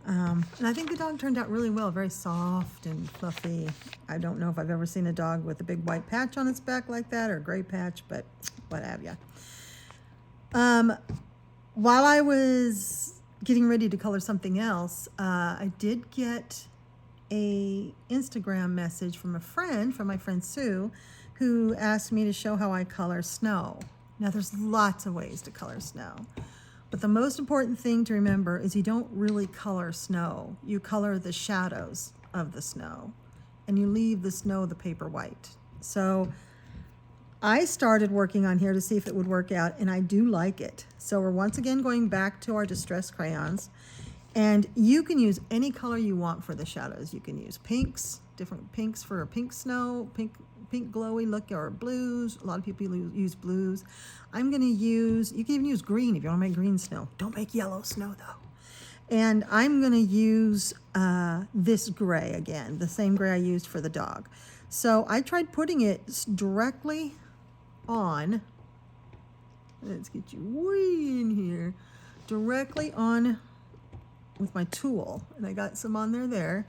And I think the dog turned out really well, very soft and fluffy. I don't know if I've ever seen a dog with a big white patch on its back like that, or a gray patch, but what have you. While I was getting ready to color something else, I did get a Instagram message from my friend Sue, who asked me to show how I color snow. Now, there's lots of ways to color snow. But the most important thing to remember is you don't really color snow. You color the shadows of the snow, and you leave the snow, the paper white. So I started working on here to see if it would work out, and I do like it. So we're once again going back to our distress crayons, and you can use any color you want for the shadows. You can use pinks, different pinks for a pink snow, pink glowy look, or blues. A lot of people use blues. I'm going to use, you can even use green if you want to make green snow. Don't make yellow snow though. And I'm going to use this gray again, the same gray I used for the dog. So I tried putting it directly on, let's get you way in here, directly on with my tool. And I got some on there.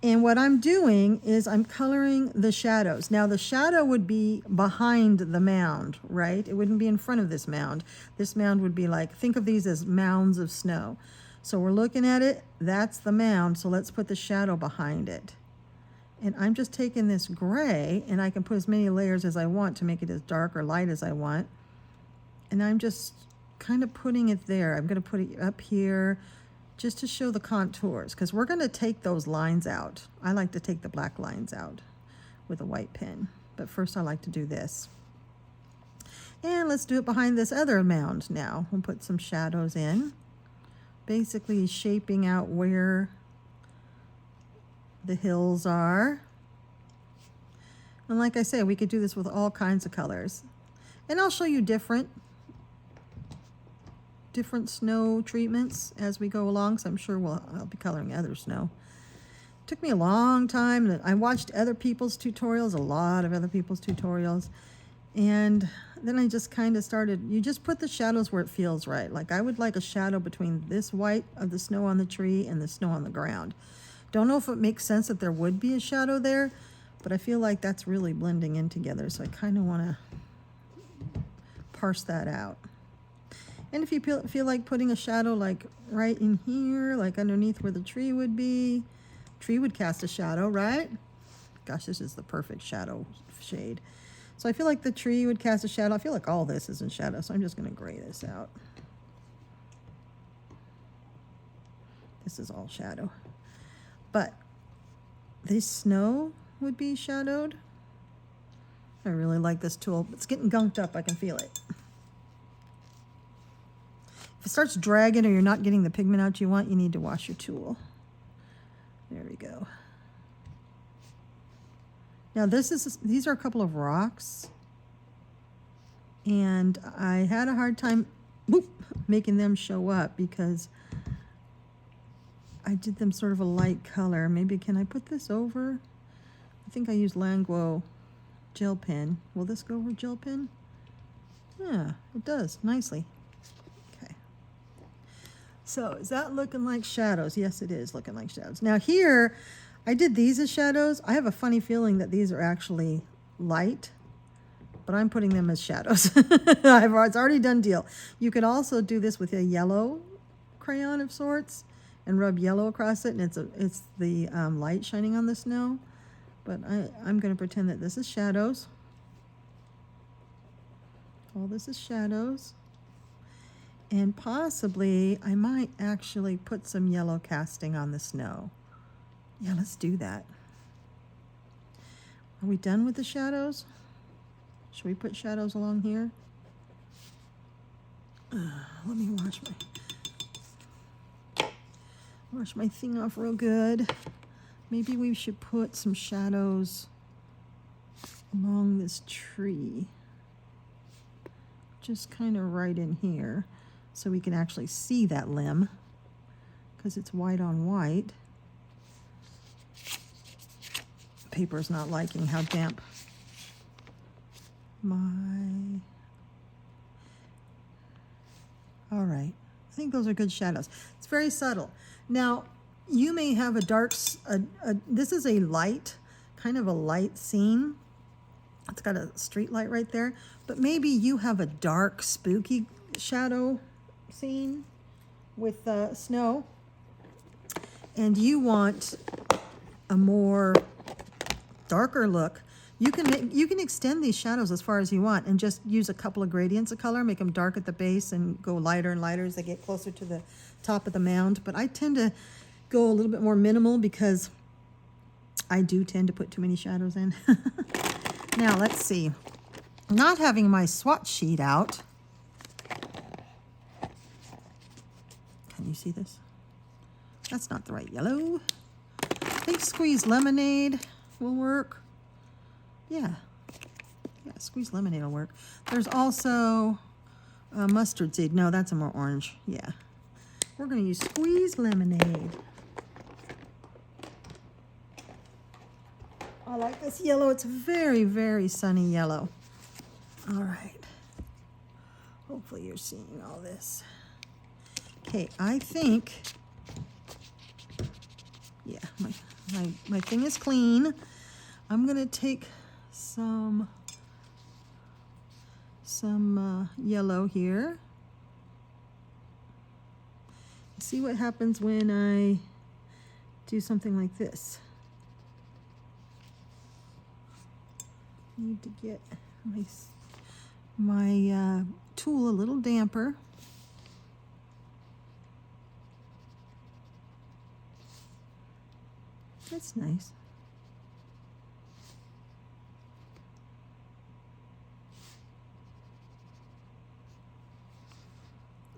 And what I'm doing is I'm coloring the shadows. Now the shadow would be behind the mound, right? It wouldn't be in front of this mound. This mound would be like, think of these as mounds of snow. So we're looking at it, that's the mound, so let's put the shadow behind it. And I'm just taking this gray, and I can put as many layers as I want to make it as dark or light as I want. And I'm just kind of putting it there. I'm gonna put it up here, just to show the contours, because we're going to take those lines out. I like to take the black lines out with a white pen, but first I like to do this. And let's do it behind this other mound now. We'll put some shadows in, basically shaping out where the hills are. And like I say, we could do this with all kinds of colors. And I'll show you different snow treatments as we go along, so I'm sure I'll be coloring other snow. It took me a long time, and I watched other people's tutorials, a lot of other people's tutorials, and then I just kind of started, you just put the shadows where it feels right. Like I would like a shadow between this white of the snow on the tree and the snow on the ground. Don't know if it makes sense that there would be a shadow there, but I feel like that's really blending in together, so I kind of want to parse that out. And if you feel like putting a shadow like right in here, like underneath where the tree would be, tree would cast a shadow, right? Gosh, this is the perfect shadow shade. So I feel like the tree would cast a shadow. I feel like all this is in shadow, so I'm just going to gray this out. This is all shadow. But this snow would be shadowed. I really like this tool. It's getting gunked up. I can feel it. If it starts dragging or you're not getting the pigment out you want, you need to wash your tool. There we go. Now these are a couple of rocks, and I had a hard time whoop, making them show up because I did them sort of a light color. Maybe can I put this over? I think I used Languo gel pen. Will this go over gel pen? Yeah, it does nicely. Okay. So is that looking like shadows? Yes, it is looking like shadows. Now here, I did these as shadows. I have a funny feeling that these are actually light, but I'm putting them as shadows. It's already done deal. You could also do this with a yellow crayon of sorts and rub yellow across it, and it's the light shining on the snow. But I'm going to pretend that this is shadows. All this is shadows. And possibly I might actually put some yellow casting on the snow. Yeah, let's do that. Are we done with the shadows? Should we put shadows along here? Let me wash my thing off real good. Maybe we should put some shadows along this tree. Just kind of right in here so we can actually see that limb because it's white on white. Paper's not liking how damp all right, I think those are good shadows. It's very subtle. Now you may have a dark, this is a light, kind of a light scene. It's got a street light right there, but maybe you have a dark, spooky shadow scene with snow, and you want a more darker look. You can extend these shadows as far as you want and just use a couple of gradients of color, make them dark at the base and go lighter and lighter as they get closer to the top of the mound. But I tend to go a little bit more minimal because I do tend to put too many shadows in. Now let's see. Not having my swatch sheet out. Can you see this? That's not the right yellow. I think squeezed lemonade will work. Yeah, squeezed lemonade will work. There's also mustard seed. No, that's a more orange. Yeah, we're going to use squeezed lemonade. I like this yellow. It's very, very sunny yellow. All right. Hopefully you're seeing all this. Okay, I think, yeah, my thing is clean. I'm going to take some yellow here. See what happens when I do something like this. Need to get my tool a little damper. That's nice.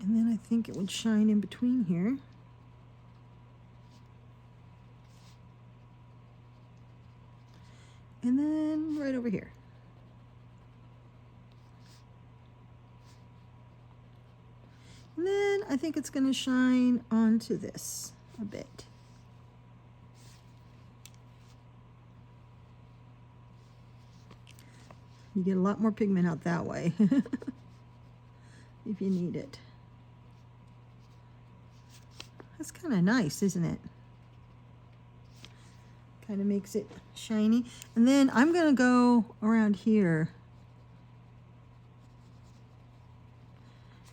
And then I think it would shine in between here. And then right over here. And then I think it's going to shine onto this a bit. You get a lot more pigment out that way if you need it. That's kind of nice, isn't it? Kind of makes it shiny. And then I'm going to go around here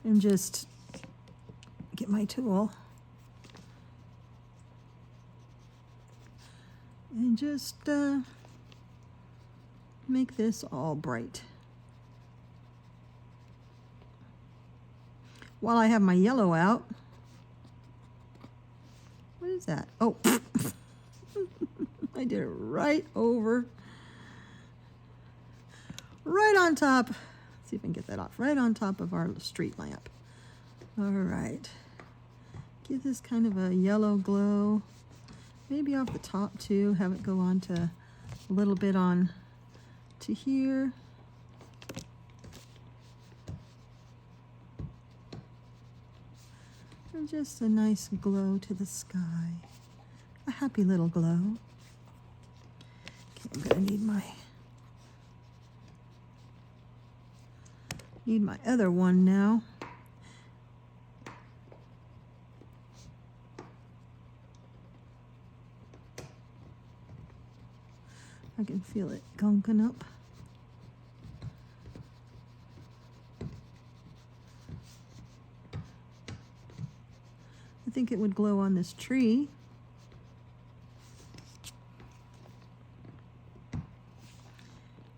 and just get my tool and just make this all bright. While I have my yellow out. What is that? Oh, I did it right over, right on top. Let's see if I can get that off. Right on top of our street lamp. All right. Give this kind of a yellow glow. Maybe off the top too. Have it go on to a little bit on to here. And just a nice glow to the sky. A happy little glow. Okay, I'm gonna need my other one now. I can feel it gunking up. I think it would glow on this tree.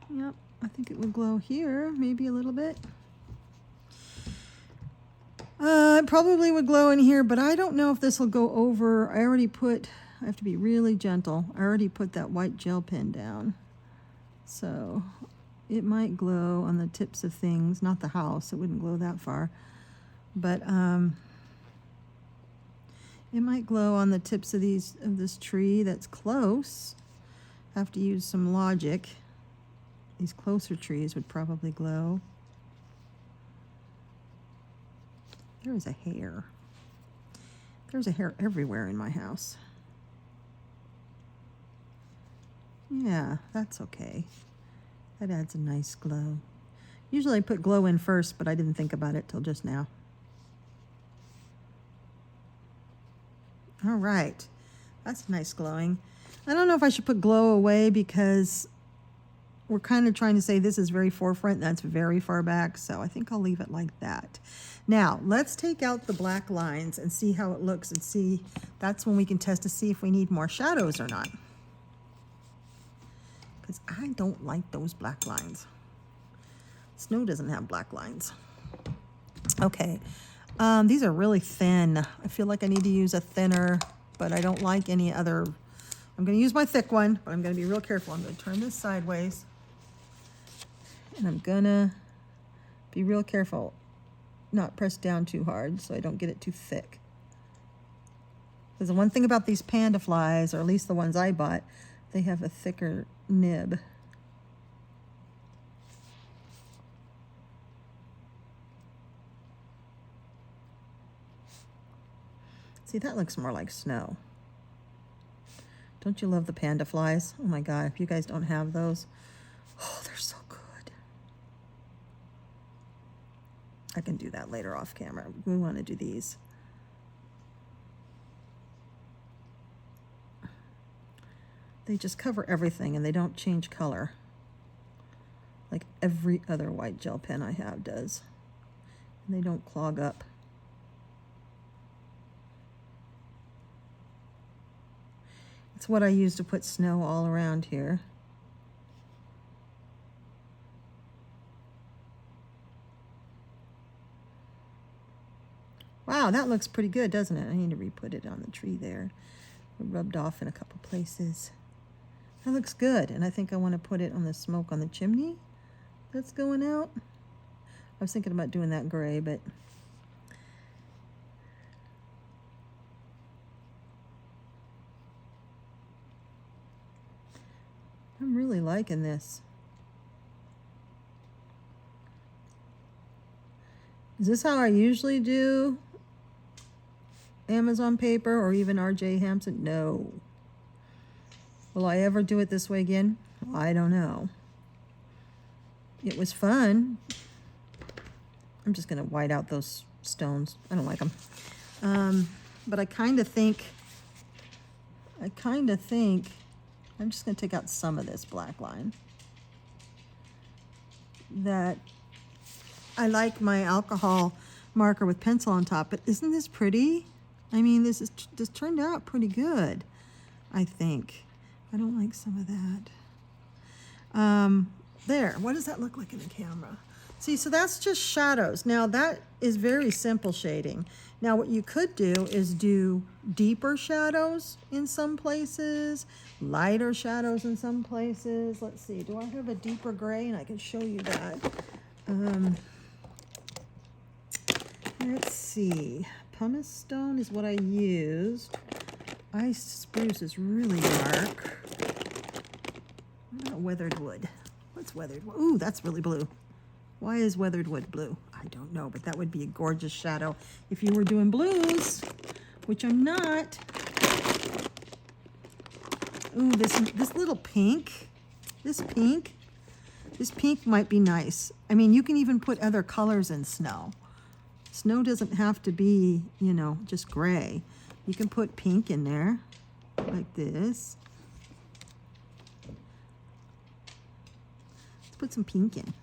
Yep, I think it would glow here, maybe a little bit. It probably would glow in here, but I don't know if this will go over. I have to be really gentle. I already put that white gel pen down. So it might glow on the tips of things, not the house, it wouldn't glow that far. But it might glow on the tips of this tree that's close. Have to use some logic. These closer trees would probably glow. There is a hair. There's a hair everywhere in my house. Yeah, that's okay. That adds a nice glow. Usually I put glow in first, but I didn't think about it till just now. All right, that's nice glowing. I don't know if I should put glow away because we're kind of trying to say this is very forefront, that's very far back, so I think I'll leave it like that. Now, let's take out the black lines and see how it looks and see, that's when we can test to see if we need more shadows or not. Because I don't like those black lines. Snow doesn't have black lines. Okay, these are really thin. I feel like I need to use a thinner, but I don't like any other. I'm going to use my thick one, but I'm going to be real careful. I'm going to turn this sideways. And I'm going to be real careful, not press down too hard so I don't get it too thick. Because the one thing about these panda flies, or at least the ones I bought, they have a thicker nib. See, that looks more like snow. Don't you love the panda flies? Oh my God, if you guys don't have those, oh, they're so good. I can do that later off camera. We want to do these. They just cover everything and they don't change color like every other white gel pen I have does. And they don't clog up. It's what I use to put snow all around here. Wow, that looks pretty good, doesn't it? I need to re-put it on the tree there. It rubbed off in a couple places. That looks good, and I think I want to put it on the smoke on the chimney that's going out. I was thinking about doing that gray, but I'm really liking this. Is this how I usually do Amazon paper or even R.J. Hampson? No. Will I ever do it this way again? I don't know. It was fun. I'm just going to white out those stones. I don't like them. But I kind of think, I'm just going to take out some of this black line. That I like my alcohol marker with pencil on top, but isn't this pretty? I mean, this turned out pretty good, I think. I don't like some of that. There, what does that look like in the camera? See, so that's just shadows. Now that is very simple shading. Now what you could do is do deeper shadows in some places, lighter shadows in some places. Let's see, do I have a deeper gray? And I can show you that. Let's see, pumice stone is what I used. Ice spruce is really dark. What about weathered wood? What's weathered wood? Ooh, that's really blue. Why is weathered wood blue? I don't know, but that would be a gorgeous shadow if you were doing blues, which I'm not. Ooh, this little pink, this pink might be nice. I mean, you can even put other colors in snow. Snow doesn't have to be, you know, just gray. You can put pink in there, like this. Let's put some pink in.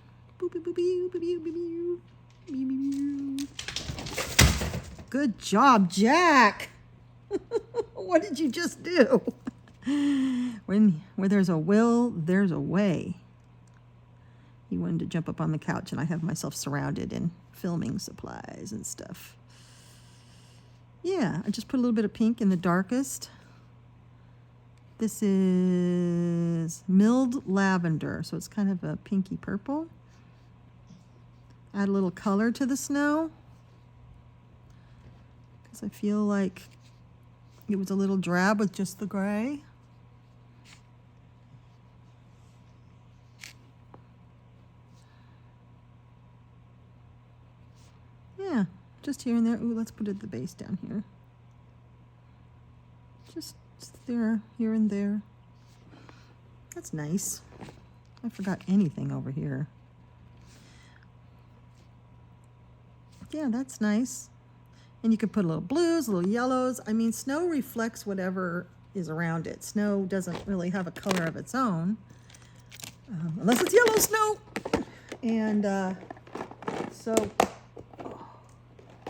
Good job, Jack. What did you just do? Where there's a will, there's a way. He wanted to jump up on the couch, and I have myself surrounded in filming supplies and stuff. Yeah, I just put a little bit of pink in the darkest. This is milled lavender, so it's kind of a pinky purple. Add a little color to the snow, because I feel like it was a little drab with just the gray. Yeah, just here and there. Ooh, let's put it at the base down here. Just there, here and there. That's nice. I forgot anything over here. Yeah, that's nice. And you could put a little blues, a little yellows. I mean, snow reflects whatever is around it. Snow doesn't really have a color of its own, unless it's yellow snow. And so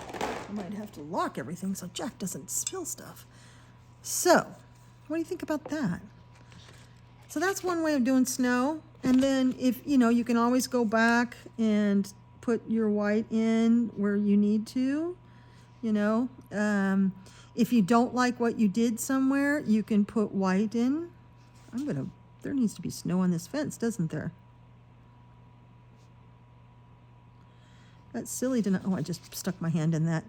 I might have to lock everything so Jack doesn't spill stuff. So, what do you think about that? So that's one way of doing snow. And then if, you know, you can always go back and put your white in where you need to, you know. If you don't like what you did somewhere, you can put white in. There needs to be snow on this fence, doesn't there? That's silly to not, oh, I just stuck my hand in that.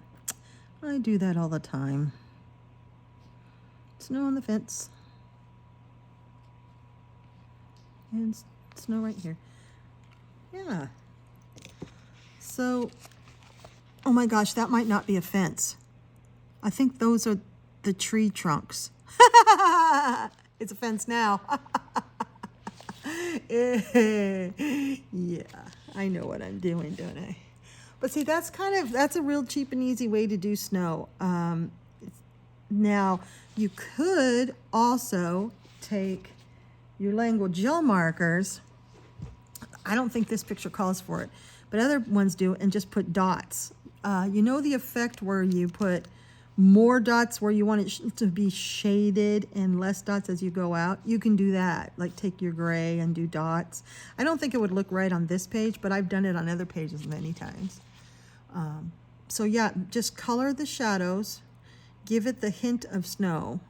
I do that all the time. Snow on the fence. And snow right here. Yeah. So, oh my gosh, that might not be a fence. I think those are the tree trunks. It's a fence now. Yeah, I know what I'm doing, don't I? But see, that's a real cheap and easy way to do snow. Now, you could also take your language gel markers. I don't think this picture calls for it, but other ones do, and just put dots. You know the effect where you put more dots where you want it to be shaded and less dots as you go out? You can do that, like take your gray and do dots. I don't think it would look right on this page, but I've done it on other pages many times. So yeah, just color the shadows, give it the hint of snow.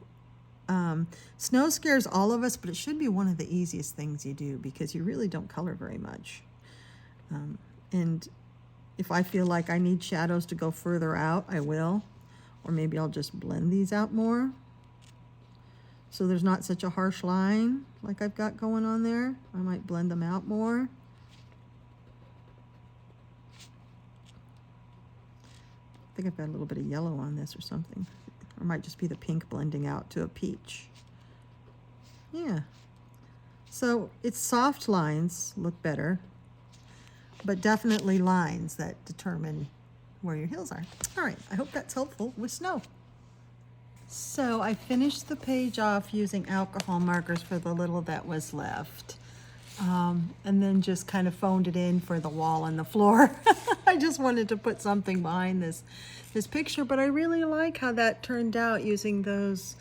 Snow scares all of us, but it should be one of the easiest things you do because you really don't color very much. And if I feel like I need shadows to go further out, I will. Or maybe I'll just blend these out more so there's not such a harsh line like I've got going on there. I might blend them out more. I think I've got a little bit of yellow on this or something. Or it might just be the pink blending out to a peach. Yeah. So it's soft lines look better, but definitely lines that determine where your heels are. All right, I hope that's helpful with snow. So I finished the page off using alcohol markers for the little that was left. And then just kind of phoned it in for the wall and the floor. I just wanted to put something behind this picture, but I really like how that turned out using those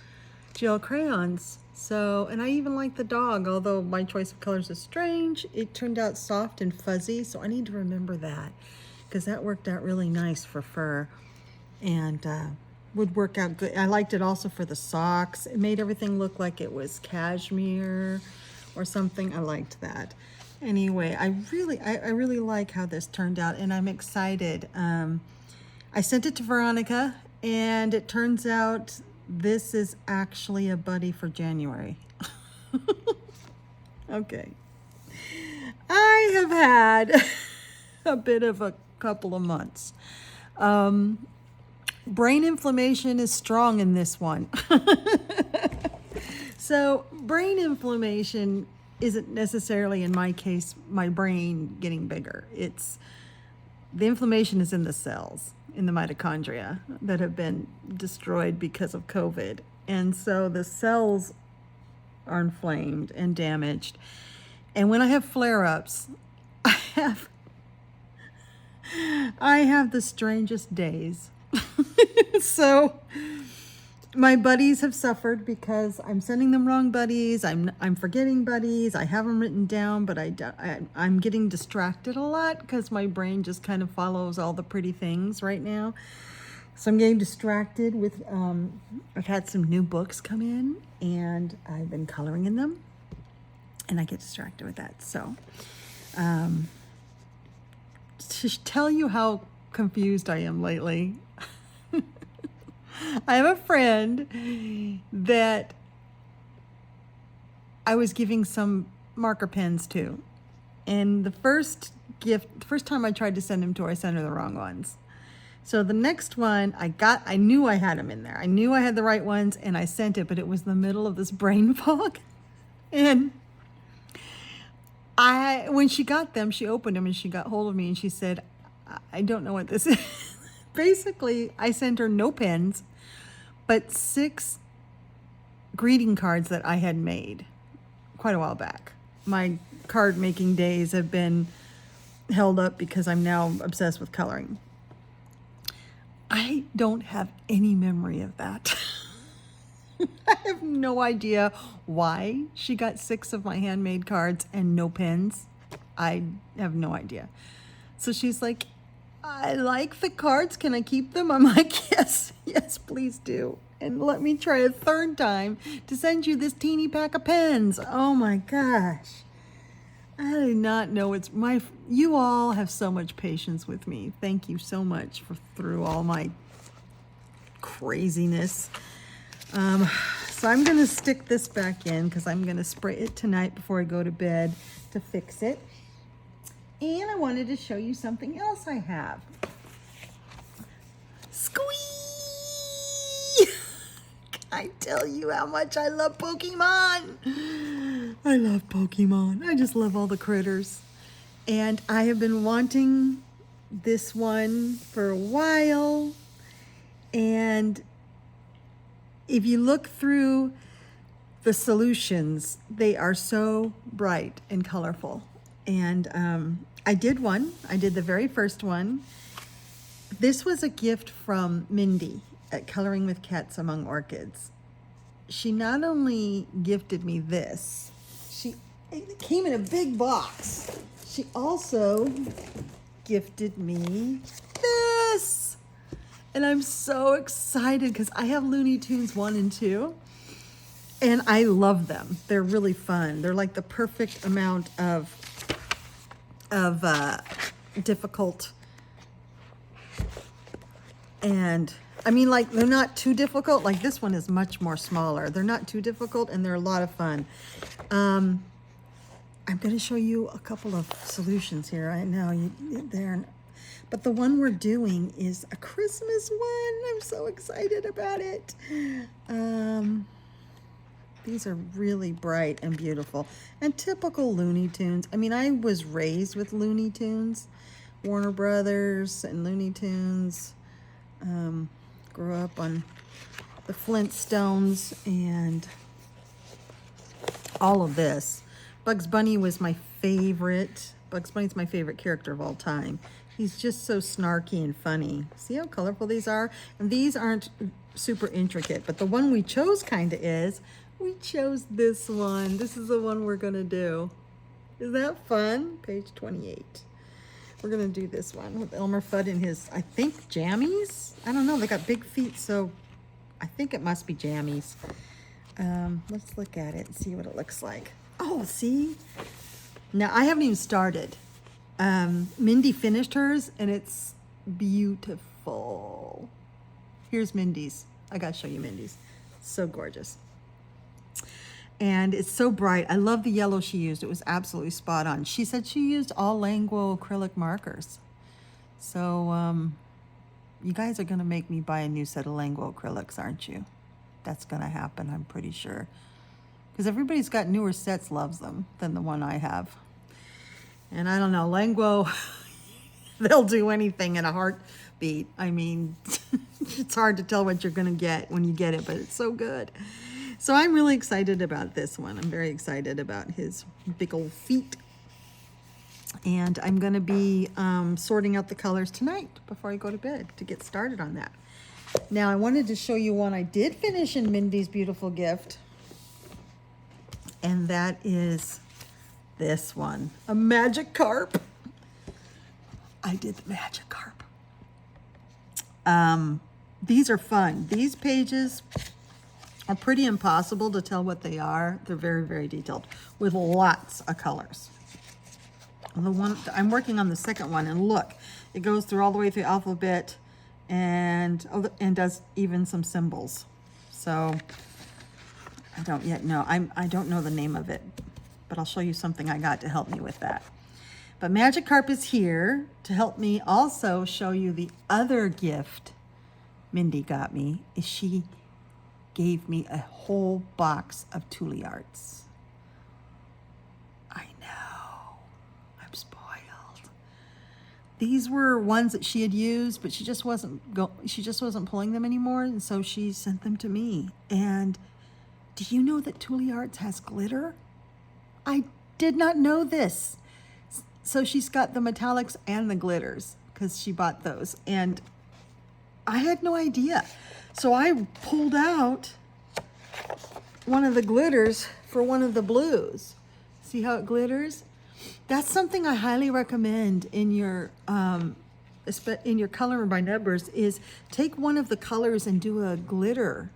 gel crayons. So, and I even like the dog, although my choice of colors is strange. It turned out soft and fuzzy, so I need to remember that because that worked out really nice for fur and would work out good. I liked it also for the socks. It made everything look like it was cashmere or something. I liked that. Anyway, I really like how this turned out, and I'm excited. I sent it to Veronica, and it turns out this is actually a buddy for January. Okay. I have had a bit of a couple of months. Brain inflammation is strong in this one. So brain inflammation isn't necessarily, in my case, my brain getting bigger. It's the inflammation is in the cells, in the mitochondria that have been destroyed because of COVID. And so the cells are inflamed and damaged. And when I have flare-ups, I have the strangest days. So my buddies have suffered because I'm sending them wrong buddies. I'm forgetting buddies. I have them written down, but I'm getting distracted a lot because my brain just kind of follows all the pretty things right now. So I'm getting distracted with, I've had some new books come in and I've been coloring in them and I get distracted with that. So, to tell you how confused I am lately, I have a friend that I was giving some marker pens to. And the first time I tried to send him to her, I sent her the wrong ones. So the next one I knew I had them in there. I knew I had the right ones and I sent it, but it was in the middle of this brain fog. And when she got them, she opened them and she got hold of me and she said, I don't know what this is. Basically, I sent her no pens, but 6 greeting cards that I had made quite a while back. My card making days have been held up because I'm now obsessed with coloring. I don't have any memory of that. I have no idea why she got 6 of my handmade cards and no pens. I have no idea. So she's like, I like the cards. Can I keep them? I'm like, yes, please do. And let me try a third time to send you this teeny pack of pens. Oh my gosh. I did not know you all have so much patience with me. Thank you so much through all my craziness. So I'm going to stick this back in because I'm going to spray it tonight before I go to bed to fix it. And I wanted to show you something else I have. Squee! I tell you how much I love Pokemon. I love Pokemon. I just love all the critters. And I have been wanting this one for a while. And if you look through the solutions, they are so bright and colorful. And I did one. I did the very first one. This was a gift from Mindy at Coloring with Cats Among Orchids. She not only gifted me this, it came in a big box. She also gifted me this. And I'm so excited because I have Looney Tunes 1 and 2. And I love them. They're really fun. They're like the perfect amount of difficult. And I mean, like, they're not too difficult. Like, this one is much more smaller. They're not too difficult and they're a lot of fun. I'm going to show you a couple of solutions here. I know but the one we're doing is a Christmas one. I'm so excited about it. These are really bright and beautiful and typical Looney Tunes. I mean, I was raised with Looney Tunes, Warner Brothers and Looney Tunes. Grew up on the Flintstones and all of this. Bugs Bunny was my favorite. Bugs Bunny's my favorite character of all time. He's just so snarky and funny. See how colorful these are? And these aren't super intricate, but the one we chose kind of is. We chose this one. This is the one we're going to do. Is that fun? Page 28. We're going to do this one with Elmer Fudd in his, I think, jammies? I don't know. They got big feet, so I think it must be jammies. Let's look at it and see what it looks like. Oh, see? Now, I haven't even started. Mindy finished hers, and it's beautiful. Here's Mindy's. I got to show you Mindy's. So gorgeous. And it's so bright. I love the yellow she used. It was absolutely spot on. She said she used all Languo acrylic markers. So you guys are going to make me buy a new set of Languo acrylics, aren't you? That's going to happen, I'm pretty sure. Because everybody's got newer sets loves them than the one I have. And I don't know, Languo, they'll do anything in a heartbeat. I mean, it's hard to tell what you're going to get when you get it, but it's so good. So I'm really excited about this one. I'm very excited about his big old feet. And I'm going to be sorting out the colors tonight before I go to bed to get started on that. Now, I wanted to show you one I did finish in Mindy's beautiful gift. And that is this one, a magic carp. I did the magic carp. These are fun. These pages are pretty impossible to tell what they are. They're very, very detailed with lots of colors. The one I'm working on the second one, and look, it goes through all the way through alphabet and does even some symbols. So I don't yet know. I don't know the name of it, but I'll show you something I got to help me with that. But Magic Carp is here to help me also show you the other gift Mindy got me. Is she gave me a whole box of Tule Arts. I know, I'm spoiled. These were ones that she had used, but she just wasn't pulling them anymore, and so she sent them to me. And do you know that Tule Arts has glitter? I did not know this. So she's got the metallics and the glitters because she bought those, and I had no idea. So I pulled out one of the glitters for one of the blues. See how it glitters? That's something I highly recommend in your color by numbers, is take one of the colors and do a glitter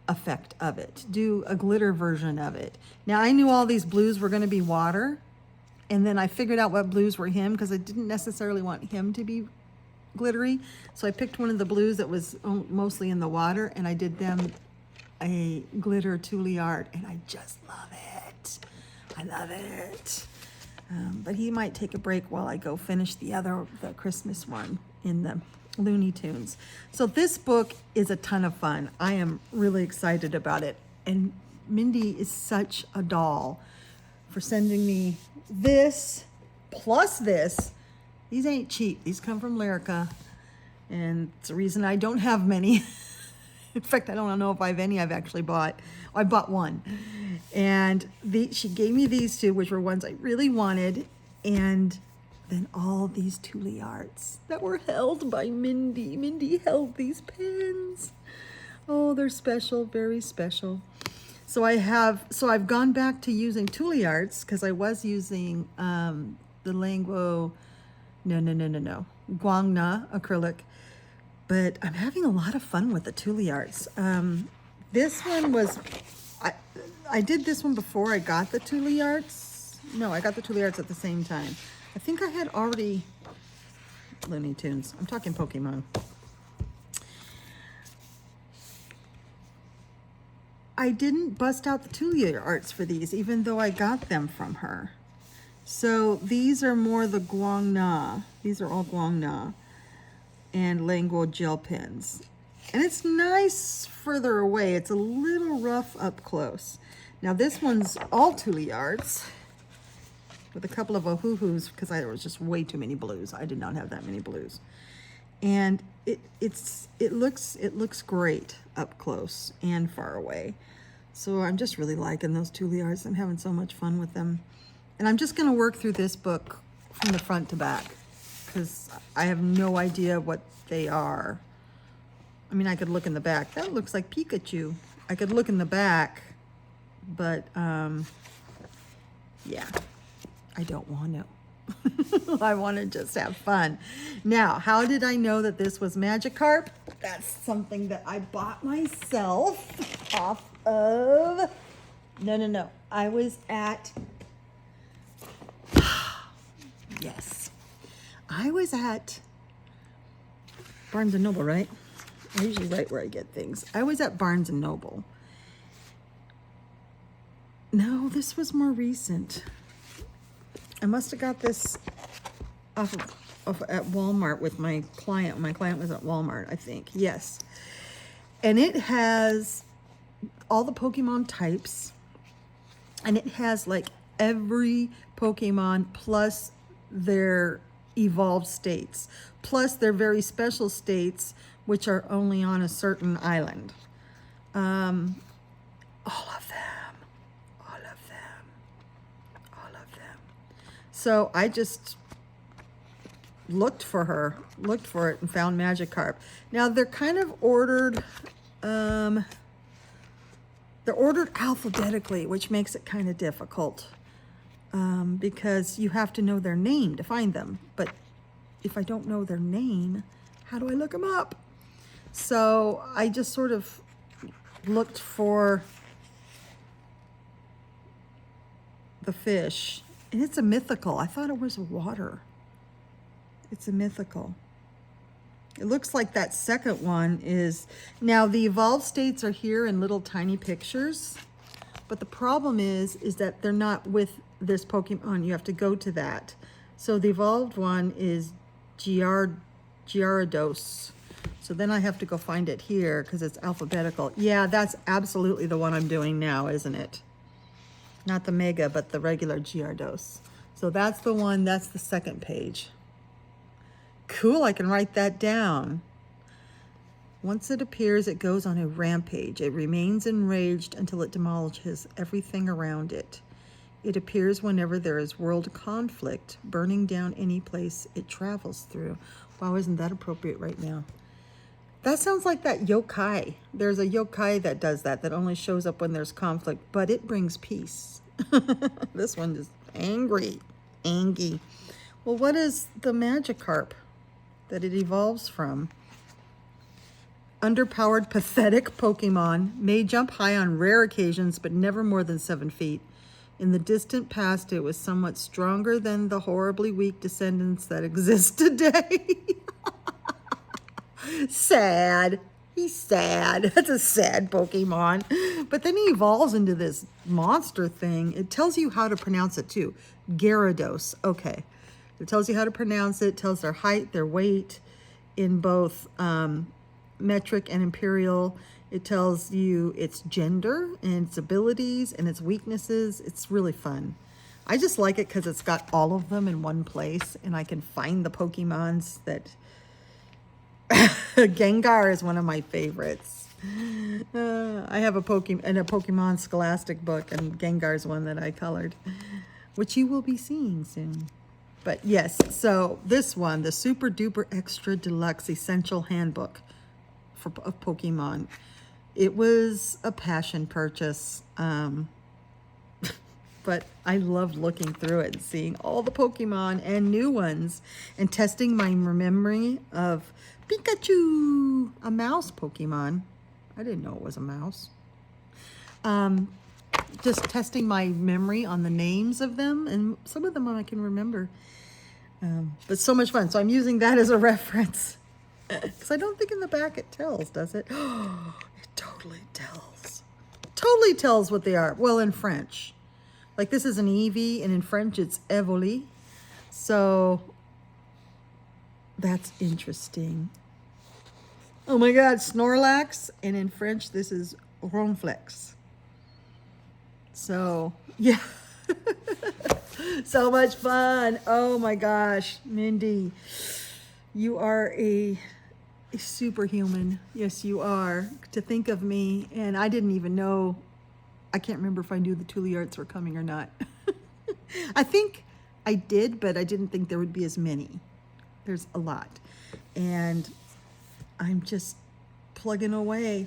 effect of it. Do a glitter version of it. Now, I knew all these blues were going to be water, and then I figured out what blues were him because I didn't necessarily want him to be glittery. So I picked one of the blues that was mostly in the water, and I did them a glitter Tule art, and I just love it. I love it. But he might take a break while I go finish the Christmas one in the Looney Tunes. So this book is a ton of fun. I am really excited about it. And Mindy is such a doll for sending me this plus this. These ain't cheap. These come from Lyrica, and it's the reason I don't have many. In fact, I don't know if I have any I've actually bought. I bought one. And she gave me these two, which were ones I really wanted, and then all these Tule Arts that were held by Mindy. Mindy held these pens. Oh, they're special, very special. So I've gone back to using Tule Arts because I was using the Languo, Guangna acrylic, but I'm having a lot of fun with the Tule Arts. This one was, I did this one before I got the Tule Arts. No, I got the Tule Arts at the same time. I think I had already, Looney Tunes, I'm talking Pokemon. I didn't bust out the Tule Arts for these, even though I got them from her. So these are more the Guangna. These are all Guangna and Languo gel pens. And it's nice further away. It's a little rough up close. Now this one's all Tule Arts with a couple of Ohuhus because there was just way too many blues. I did not have that many blues. And it looks great up close and far away. So I'm just really liking those Tule Arts. I'm having so much fun with them. And I'm just going to work through this book from the front to back because I have no idea what they are. I mean, I could look in the back. That looks like Pikachu. I could look in the back, but yeah, I don't want to. I want to just have fun. Now, how did I know that this was Magic Carp? That's something that I bought myself off of... No. I was at... Yes. I was at Barnes & Noble, right? I usually write where I get things. I was at Barnes & Noble. No, this was more recent. I must have got this off at Walmart with my client. My client was at Walmart, I think. Yes. And it has all the Pokemon types. And it has like every Pokemon plus their evolved states, plus their very special states, which are only on a certain island. All of them, all of them, all of them. So I just looked for it and found Magikarp. Now they're kind of ordered, they're ordered alphabetically, which makes it kind of difficult because you have to know their name to find them. But if I don't know their name, how do I look them up? So I just sort of looked for the fish, and it's a mythical. I thought it was water. It's a mythical. It looks like that second one is, now the evolved states are here in little tiny pictures, but the problem is that they're not with this Pokemon. You have to go to that. So the evolved one is Gyarados. So then I have to go find it here because it's alphabetical. Yeah, that's absolutely the one I'm doing now, isn't it? Not the Mega, but the regular Gyarados. So that's the one, that's the second page. Cool, I can write that down. Once it appears, it goes on a rampage. It remains enraged until it demolishes everything around it. It appears whenever there is world conflict, burning down any place it travels through. Wow, isn't that appropriate right now? That sounds like that yokai. There's a yokai that does that only shows up when there's conflict, but it brings peace. This one is angry. Well, what is the Magikarp that it evolves from? Underpowered, pathetic Pokemon, may jump high on rare occasions, but never more than 7 feet. In the distant past, it was somewhat stronger than the horribly weak descendants that exist today. Sad. He's sad. That's a sad Pokemon. But then he evolves into this monster thing. It tells you how to pronounce it too. Gyarados. Okay. It tells you how to pronounce it. It tells their height, their weight in both metric and imperial. It tells you its gender and its abilities and its weaknesses. It's really fun. I just like it because it's got all of them in one place and I can find the Pokemons that... Gengar is one of my favorites. I have a Pokemon Scholastic book, and Gengar's one that I colored, which you will be seeing soon. But yes, so this one, the Super Duper Extra Deluxe Essential Handbook of Pokemon. It was a passion purchase, but I loved looking through it and seeing all the Pokemon and new ones and testing my memory of Pikachu, a mouse Pokemon. I didn't know it was a mouse. Just testing my memory on the names of them, and some of them I can remember. But so much fun. So I'm using that as a reference. Because I don't think in the back it tells, does it? Oh, it totally tells. Totally tells what they are. Well, in French. Like this is an Eevee, and in French it's Evoli. So that's interesting. Oh my God, Snorlax, and in French this is Ronflex. So yeah, so much fun. Oh my gosh, Mindy, you are a superhuman. Yes, you are. To think of me, and I didn't even know. I can't remember if I knew the Tuliarts were coming or not. I think I did, but I didn't think there would be as many. There's a lot. And I'm just plugging away.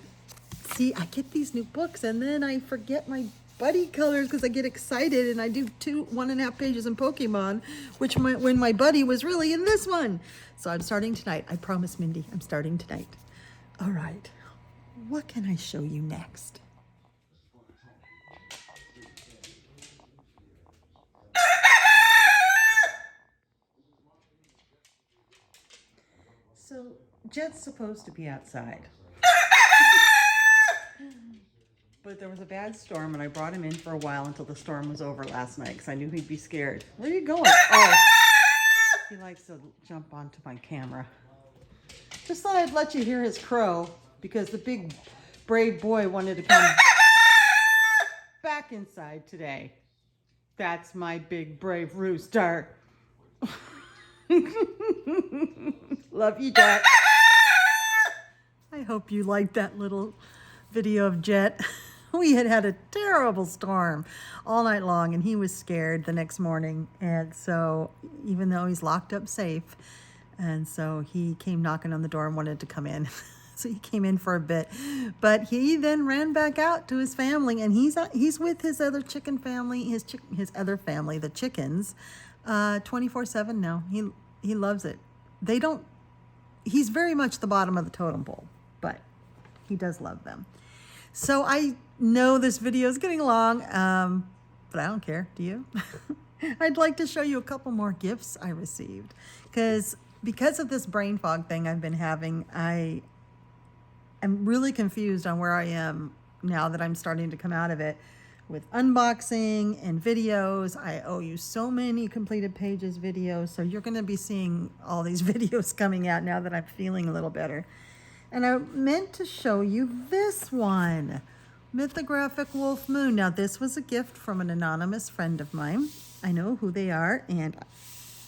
See, I get these new books and then I forget my buddy colors because I get excited and I do 1.5 pages in Pokemon, when my buddy was really in this one. So I'm starting tonight. I promise, Mindy, I'm starting tonight. All right. What can I show you next? So Jett's supposed to be outside. But there was a bad storm, and I brought him in for a while until the storm was over last night because I knew he'd be scared. Where are you going? Oh, he likes to jump onto my camera. Just thought I'd let you hear his crow because the big brave boy wanted to come back inside today. That's my big brave rooster. Love you, Jett. I hope you liked that little video of Jett. We had a terrible storm all night long, and he was scared the next morning. And so even though he's locked up safe, and so he came knocking on the door and wanted to come in. So he came in for a bit, but he then ran back out to his family, and he's with his other chicken family, his other family, the chickens, 24/7 now. He loves it. He's very much the bottom of the totem pole, but he does love them. So I know this video is getting long, but I don't care. Do you? I'd like to show you a couple more gifts I received because of this brain fog thing I've been having. I'm really confused on where I am now that I'm starting to come out of it with unboxing and videos. I owe you so many completed pages videos, so you're going to be seeing all these videos coming out now that I'm feeling a little better. And I meant to show you this one, Mythographic Wolf Moon. Now, this was a gift from an anonymous friend of mine. I know who they are, and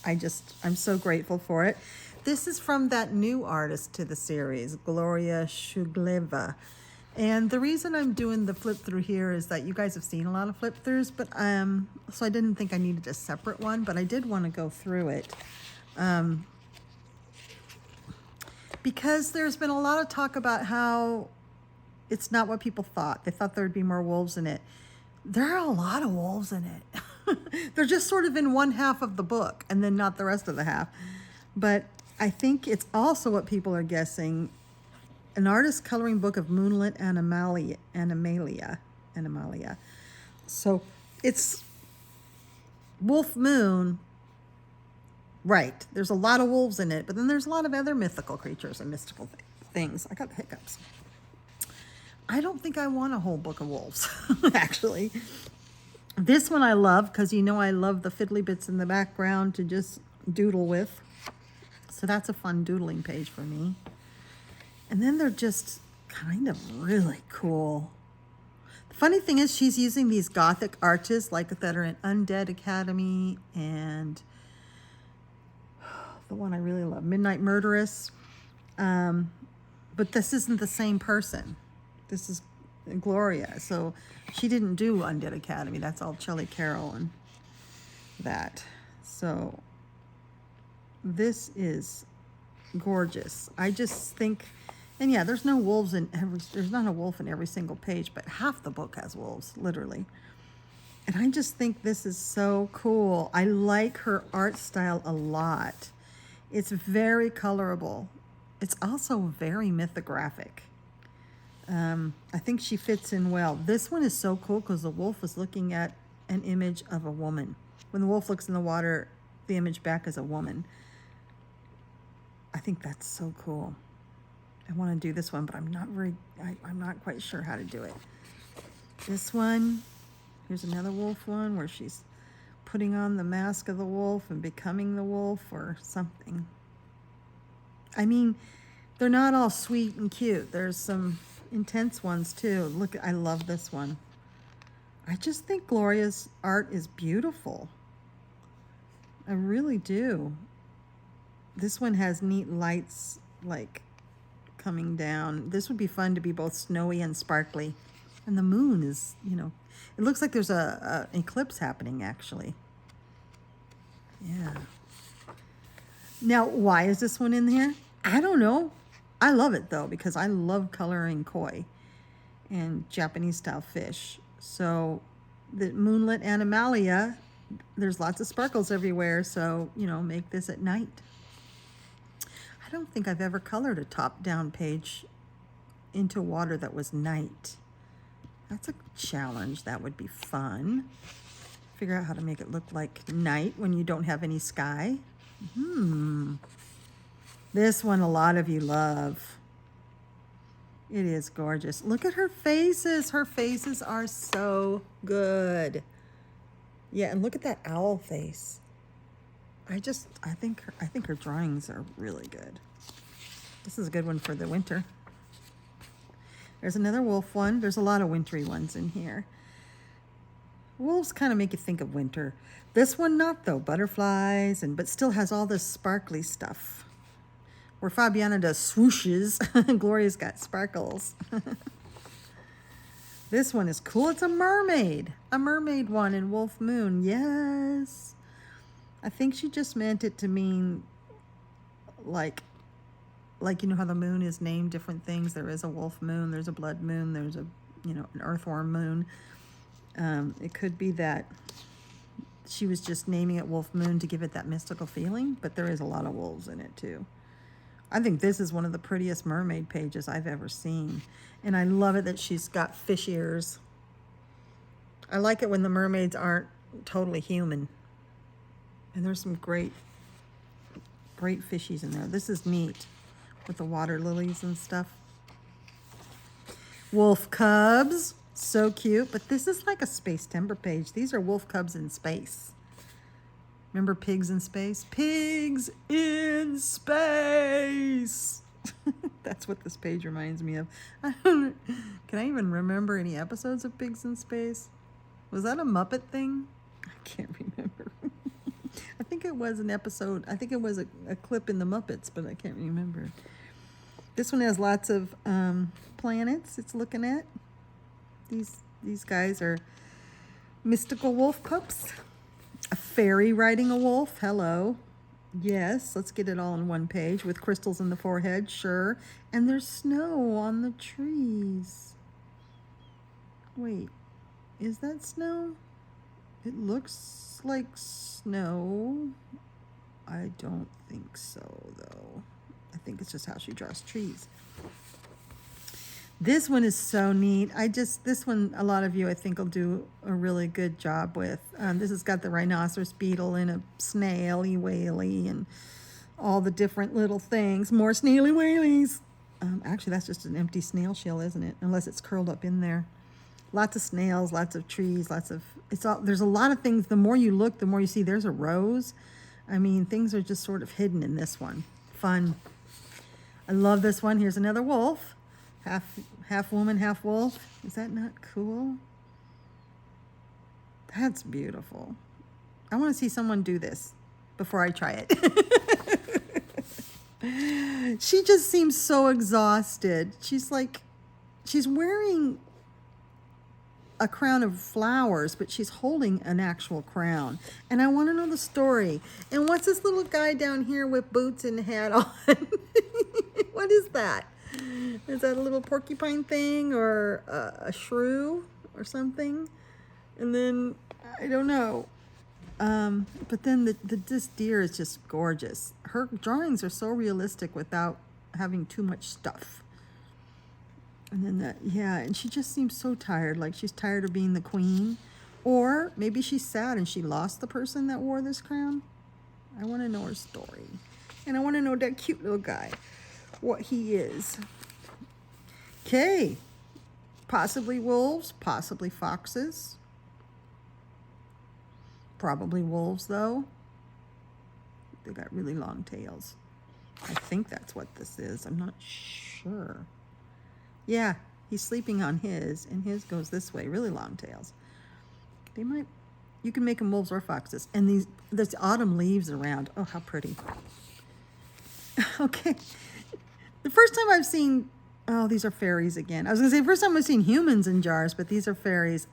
I'm so grateful for it. This is from that new artist to the series, Gloria Shugleva. And the reason I'm doing the flip through here is that you guys have seen a lot of flip throughs, but so I didn't think I needed a separate one, but I did want to go through it. Because there's been a lot of talk about how it's not what people thought. They thought there'd be more wolves in it. There are a lot of wolves in it. They're just sort of in one half of the book and then not the rest of the half. But I think it's also what people are guessing. An artist coloring book of Moonlit Animalia. So it's Wolf Moon. Right. There's a lot of wolves in it, but then there's a lot of other mythical creatures and mystical things. I got the hiccups. I don't think I want a whole book of wolves, actually. This one I love because I love the fiddly bits in the background to just doodle with. So that's a fun doodling page for me. And then they're just kind of really cool. The funny thing is she's using these Gothic arches like that are in Undead Academy and the one I really love, Midnight Murderess. But this isn't the same person. This is Gloria. So she didn't do Undead Academy. That's all Shelley Carroll and that. So this is gorgeous. I just think, and yeah, there's no wolves there's not a wolf in every single page, but half the book has wolves, literally. And I just think this is so cool. I like her art style a lot. It's very colorable. It's also very mythographic. I think she fits in well. This one is so cool because the wolf is looking at an image of a woman. When the wolf looks in the water, the image back is a woman. I think that's so cool. I want to do this one, but I'm not quite sure how to do it. This one, here's another wolf one where she's putting on the mask of the wolf and becoming the wolf or something. I mean, they're not all sweet and cute. There's some intense ones too. Look, I love this one. I just think Gloria's art is beautiful. I really do. This one has neat lights like coming down. This would be fun to be both snowy and sparkly. And the moon is, it looks like there's a eclipse happening actually. Yeah. Now, why is this one in here? I don't know. I love it though, because I love coloring koi and Japanese style fish. So the Moonlit Animalia, there's lots of sparkles everywhere. So, make this at night. I don't think I've ever colored a top-down page into water that was night. That's a challenge. That would be fun. Figure out how to make it look like night when you don't have any sky. This one a lot of you love. It is gorgeous. Look at her faces. Her faces are so good. Yeah, and look at that owl face. I think her drawings are really good. This is a good one for the winter. There's another wolf one. There's a lot of wintry ones in here. Wolves kind of make you think of winter. This one not though, butterflies, but still has all this sparkly stuff. Where Fabiana does swooshes, Gloria's got sparkles. This one is cool. It's a mermaid one in Wolf Moon. Yes. I think she just meant it to mean like you know how the moon is named different things. There is a wolf moon, there's a blood moon, there's a, you know, an earthworm moon. It could be that she was just naming it Wolf Moon to give it that mystical feeling, but there is a lot of wolves in it too. I think this is one of the prettiest mermaid pages I've ever seen. And I love it that she's got fish ears. I like it when the mermaids aren't totally human. And there's some great fishies in there. This is neat with the water lilies and stuff. Wolf cubs, so cute. But this is like a space timber page. These are wolf cubs in space. Remember Pigs in Space? Pigs in Space! That's what this page reminds me of. Can I even remember any episodes of Pigs in Space? Was that a Muppet thing? I can't remember. I think it was an episode. I think it was a clip in the Muppets, but I can't remember. This one has lots of planets it's looking at. These guys are mystical wolf pups. A fairy riding a wolf. Hello. Yes, let's get it all on one page with crystals in the forehead. Sure. And there's snow on the trees. Wait, is that snow? It looks like snow. I don't think so, though. I think it's just how she draws trees. This one is so neat. This one, a lot of you, I think, will do a really good job with. This has got the rhinoceros beetle and a snaily whaley and all the different little things. More snaily whaleys. Actually, that's just an empty snail shell, isn't it? Unless it's curled up in there. Lots of snails, lots of trees, there's a lot of things. The more you look, the more you see. There's a rose. I mean, things are just sort of hidden in this one. Fun. I love this one. Here's another wolf. Half woman, half wolf. Is that not cool? That's beautiful. I want to see someone do this before I try it. She just seems so exhausted. She's wearing a crown of flowers, but she's holding an actual crown. And I want to know the story. And what's this little guy down here with boots and hat on? What is that? Is that a little porcupine thing or a shrew or something? And then, I don't know. But then this deer is just gorgeous. Her drawings are so realistic without having too much stuff. And then and she just seems so tired, like she's tired of being the queen. Or maybe she's sad and she lost the person that wore this crown. I want to know her story. And I want to know that cute little guy, what he is. Okay. Possibly wolves, possibly foxes. Probably wolves, though. They got really long tails. I think that's what this is. I'm not sure. Yeah, he's sleeping on his, and his goes this way, really long tails. You can make them wolves or foxes. And there's autumn leaves around. Oh, how pretty. Okay. The first time I've seen, these are fairies again. I was going to say, first time I've seen humans in jars, but these are fairies.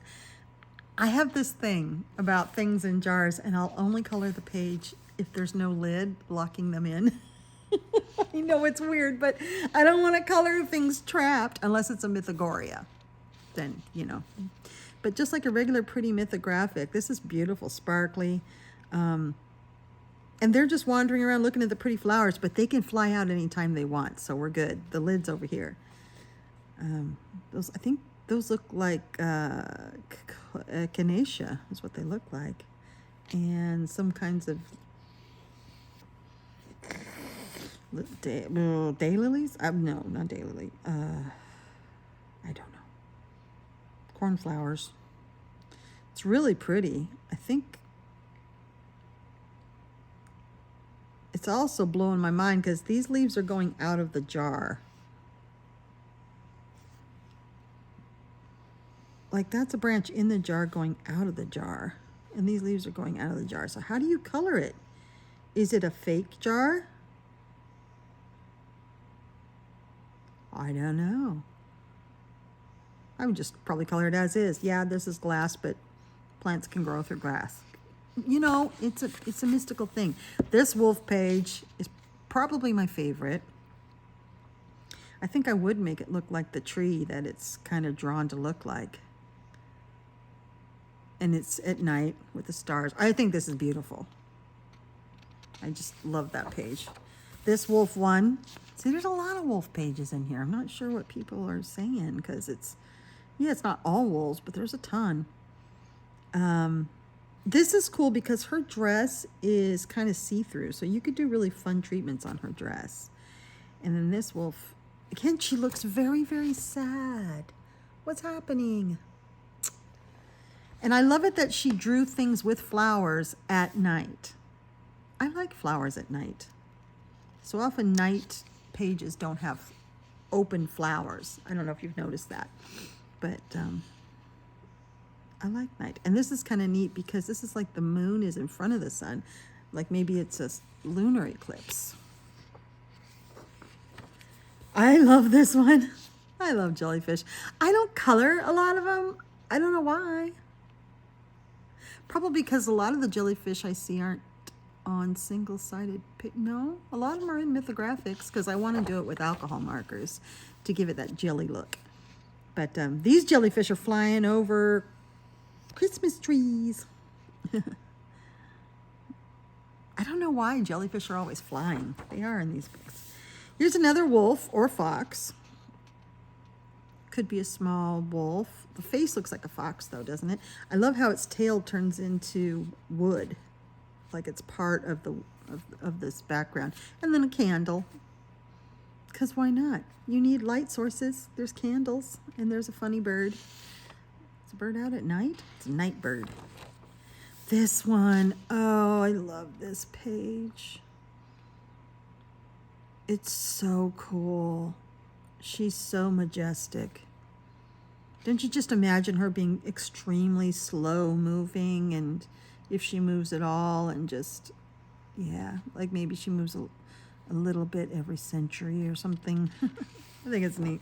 I have this thing about things in jars, and I'll only color the page if there's no lid blocking them in. I know it's weird, but I don't want to color things trapped unless it's a Mythogoria. Then, But just like a regular pretty mythographic, this is beautiful, sparkly. And they're just wandering around looking at the pretty flowers, but they can fly out anytime they want, so we're good. The lid's over here. I think those look like Candice is what they look like. And some kinds of daylilies? No, not daylily. I don't know. Cornflowers. It's really pretty. I think it's also blowing my mind because these leaves are going out of the jar. Like that's a branch in the jar going out of the jar. And these leaves are going out of the jar. So how do you color it? Is it a fake jar? I don't know. I would just probably color it as is. Yeah, this is glass, but plants can grow through glass. You know, it's a mystical thing. This wolf page is probably my favorite. I think I would make it look like the tree that it's kind of drawn to look like. And it's at night with the stars. I think this is beautiful. I just love that page. This wolf one. See, there's a lot of wolf pages in here. I'm not sure what people are saying because it's not all wolves, but there's a ton. This is cool because her dress is kind of see-through, so you could do really fun treatments on her dress. And then this wolf, again, she looks very, very sad. What's happening? And I love it that she drew things with flowers at night. I like flowers at night. So often night pages don't have open flowers. I don't know if you've noticed that, but I like night. And this is kind of neat because this is like the moon is in front of the sun. Like maybe it's a lunar eclipse. I love this one. I love jellyfish. I don't color a lot of them. I don't know why. Probably because a lot of the jellyfish I see aren't on single-sided. No, a lot of them are in Mythographics because I want to do it with alcohol markers to give it that jelly look. But these jellyfish are flying over Christmas trees. I don't know why jellyfish are always flying. They are in these books. Here's another wolf or fox. Could be a small wolf. The face looks like a fox though, doesn't it? I love how its tail turns into wood, like it's part of the of this background. And then a candle, because why not? You need light sources. There's candles, and there's a funny bird. Is a bird out at night? It's a night bird. This one, oh, I love this page. It's so cool. She's so majestic. Don't you just imagine her being extremely slow moving, and if she moves at all, and just, yeah, like maybe she moves a little bit every century or something. I think it's neat.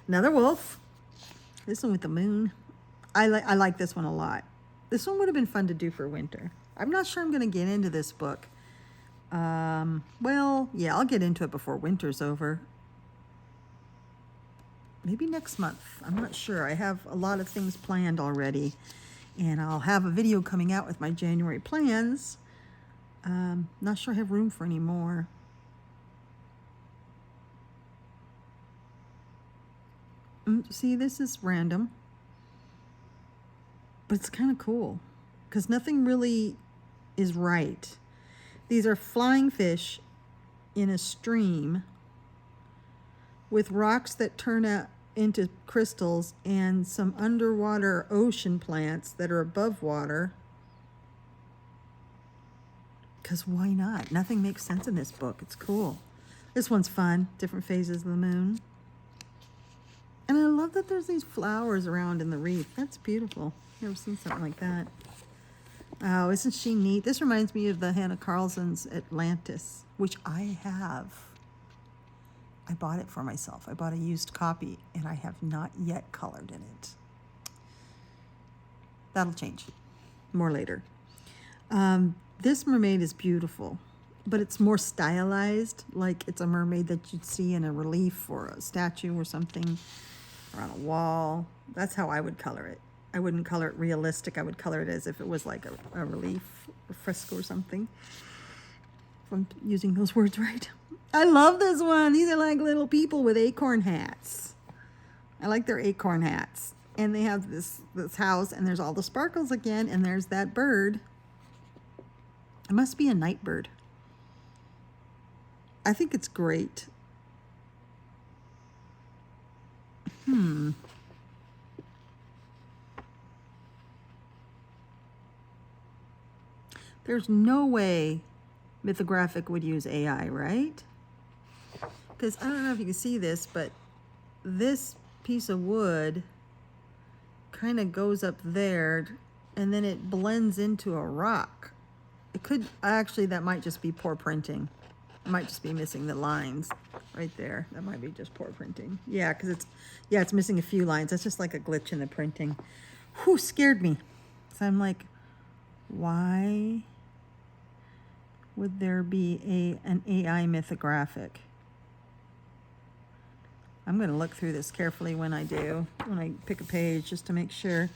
Another wolf. This one with the moon. I like this one a lot. This one would have been fun to do for winter. I'm not sure I'm going to get into this book. Well, yeah, I'll get into it before winter's over. Maybe next month. I'm not sure. I have a lot of things planned already, and I'll have a video coming out with my January plans. Not sure I have room for any more. See, this is random, but it's kind of cool because nothing really is right. These are flying fish in a stream with rocks that turn out into crystals and some underwater ocean plants that are above water. Because why not? Nothing makes sense in this book. It's cool. This one's fun. Different phases of the moon. And I love that there's these flowers around in the wreath. That's beautiful. Never seen something like that. Oh, isn't she neat? This reminds me of the Hannah Carlson's Atlantis, which I have. I bought it for myself. I bought a used copy, and I have not yet colored in it. That'll change. More later. This mermaid is beautiful, but it's more stylized, like it's a mermaid that you'd see in a relief or a statue or something, or on a wall. That's how I would color it. I wouldn't color it realistic. I would color it as if it was like a relief, a fresco or something. If I'm using those words right. I love this one. These are like little people with acorn hats. I like their acorn hats. And they have this house, and there's all the sparkles again, and there's that bird. It must be a night bird. I think it's great. There's no way Mythographic would use AI, right? Because I don't know if you can see this, but this piece of wood kind of goes up there and then it blends into a rock. It could, actually, that might just be poor printing. It might just be missing the lines right there. That might be just poor printing. Yeah, because it's missing a few lines. That's just like a glitch in the printing. Whew, scared me. So I'm like, why would there be an AI Mythographic? I'm going to look through this carefully when I pick a page, just to make sure.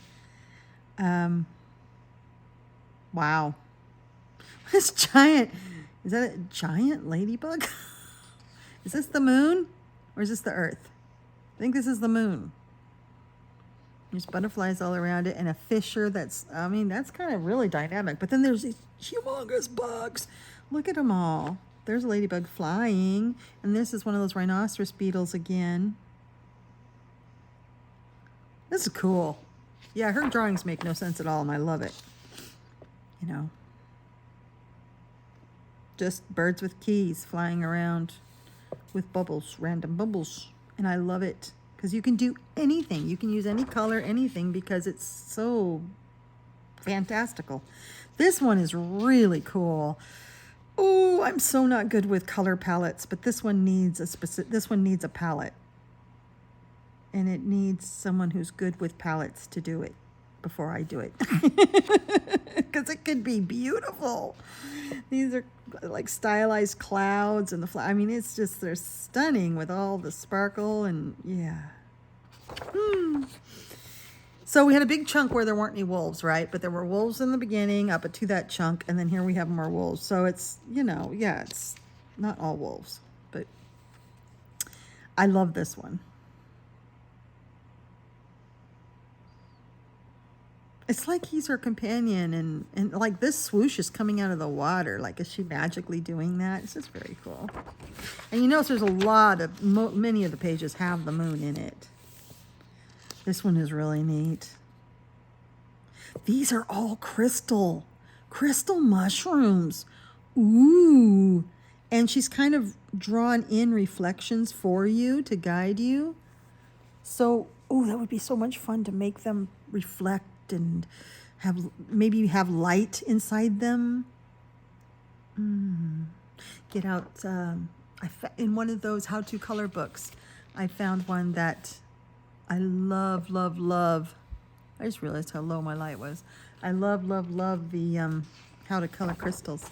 Wow. This giant, is that a giant ladybug? Is this the moon or is this the earth? I think this is the moon. There's butterflies all around it and a fisher that's kind of really dynamic. But then there's these humongous bugs. Look at them all. There's a ladybug flying, and this is one of those rhinoceros beetles again. This is cool. Yeah, her drawings make no sense at all, and I love it. You know, just birds with keys flying around with bubbles, random bubbles, and I love it because you can do anything. You can use any color, anything, because it's so fantastical. This one is really cool. Oh, I'm so not good with color palettes, but this one needs a palette. And it needs someone who's good with palettes to do it before I do it. Because it could be beautiful. These are like stylized clouds and it's just, they're stunning with all the sparkle and yeah. So we had a big chunk where there weren't any wolves, right? But there were wolves in the beginning up to that chunk, and then here we have more wolves. So it's, it's not all wolves, but I love this one. It's like he's her companion, and like this swoosh is coming out of the water. Like, is she magically doing that? It's just very cool. And you notice there's a lot of, many of the pages have the moon in it. This one is really neat. These are all crystal mushrooms. Ooh. And she's kind of drawn in reflections for you to guide you. So, that would be so much fun to make them reflect and maybe have light inside them. Get out, in one of those how-to color books, I found one that I love, love, love. I just realized how low my light was. I love, love, love the how to color crystals.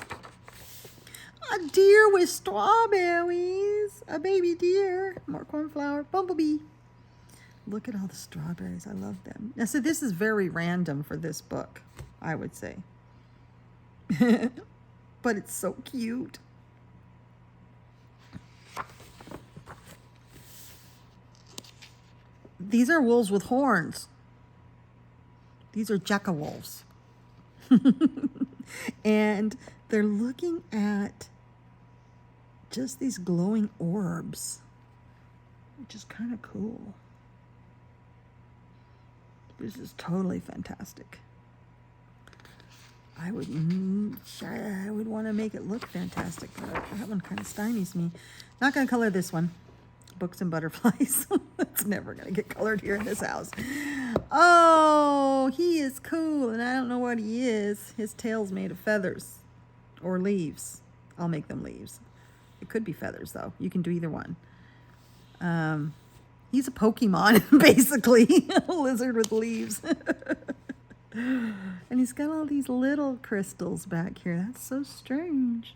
A deer with strawberries. A baby deer. More cornflower. Bumblebee. Look at all the strawberries. I love them. Now, so this is very random for this book, I would say. But it's so cute. These are wolves with horns. These are jackal-wolves. And they're looking at just these glowing orbs, which is kind of cool. This is totally fantastic. I would want to make it look fantastic, but that one kind of stymies me. Not going to color this one. Books and butterflies. That's never going to get colored here in this house. Oh, he is cool, and I don't know what he is. His tail's made of feathers or leaves. I'll make them leaves. It could be feathers, though. You can do either one. He's a Pokemon, basically. A lizard with leaves. And he's got all these little crystals back here. That's so strange.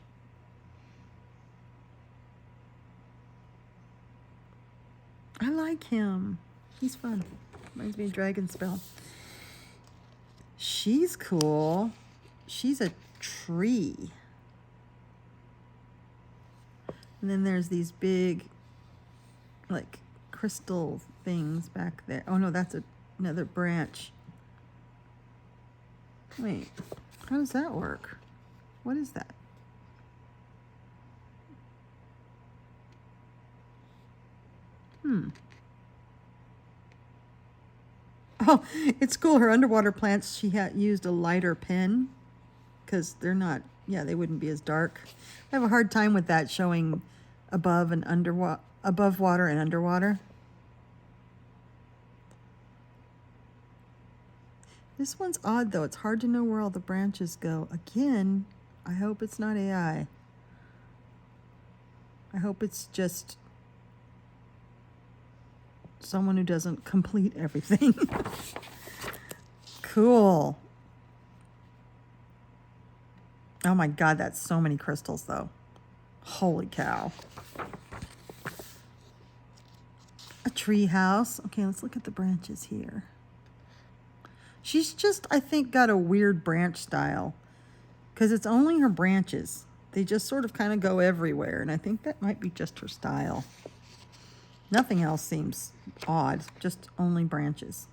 I like him. He's fun. Reminds me of Dragonspell. She's cool. She's a tree. And then there's these big, like, crystal things back there. Oh, no, that's another branch. Wait, how does that work? What is that? Oh, it's cool. Her underwater plants, she had used a lighter pen because they're not, yeah, they wouldn't be as dark. I have a hard time with that showing above and above water and underwater. This one's odd though. It's hard to know where all the branches go. Again, I hope it's not AI. I hope it's just someone who doesn't complete everything. Cool. Oh my God, that's so many crystals though. Holy cow. A tree house. Okay, let's look at the branches here. She's just, I think, got a weird branch style because it's only her branches. They just sort of kind of go everywhere, and I think that might be just her style. Nothing else seems odd, just only branches.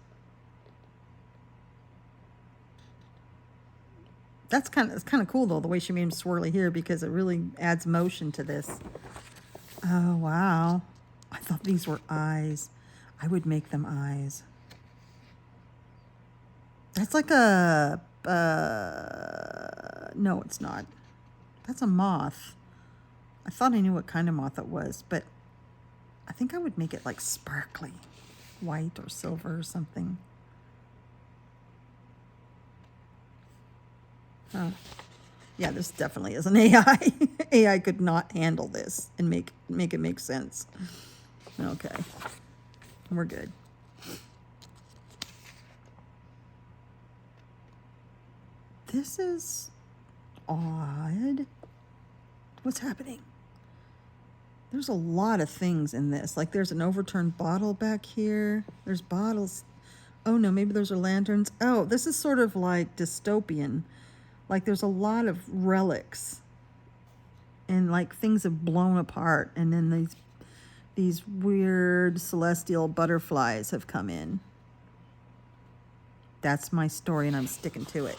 It's kind of cool though, the way she made them swirly here, because it really adds motion to this. Oh, wow. I thought these were eyes. I would make them eyes. That's like a, no, it's not. That's a moth. I thought I knew what kind of moth it was, but I think I would make it like sparkly, white or silver or something. Oh, yeah, this definitely is an AI. AI could not handle this and make it make sense. Okay, we're good. This is odd. What's happening? There's a lot of things in this. Like there's an overturned bottle back here. There's bottles. Oh no, maybe those are lanterns. Oh, this is sort of like dystopian. Like there's a lot of relics. And like things have blown apart. And then these weird celestial butterflies have come in. That's my story and I'm sticking to it.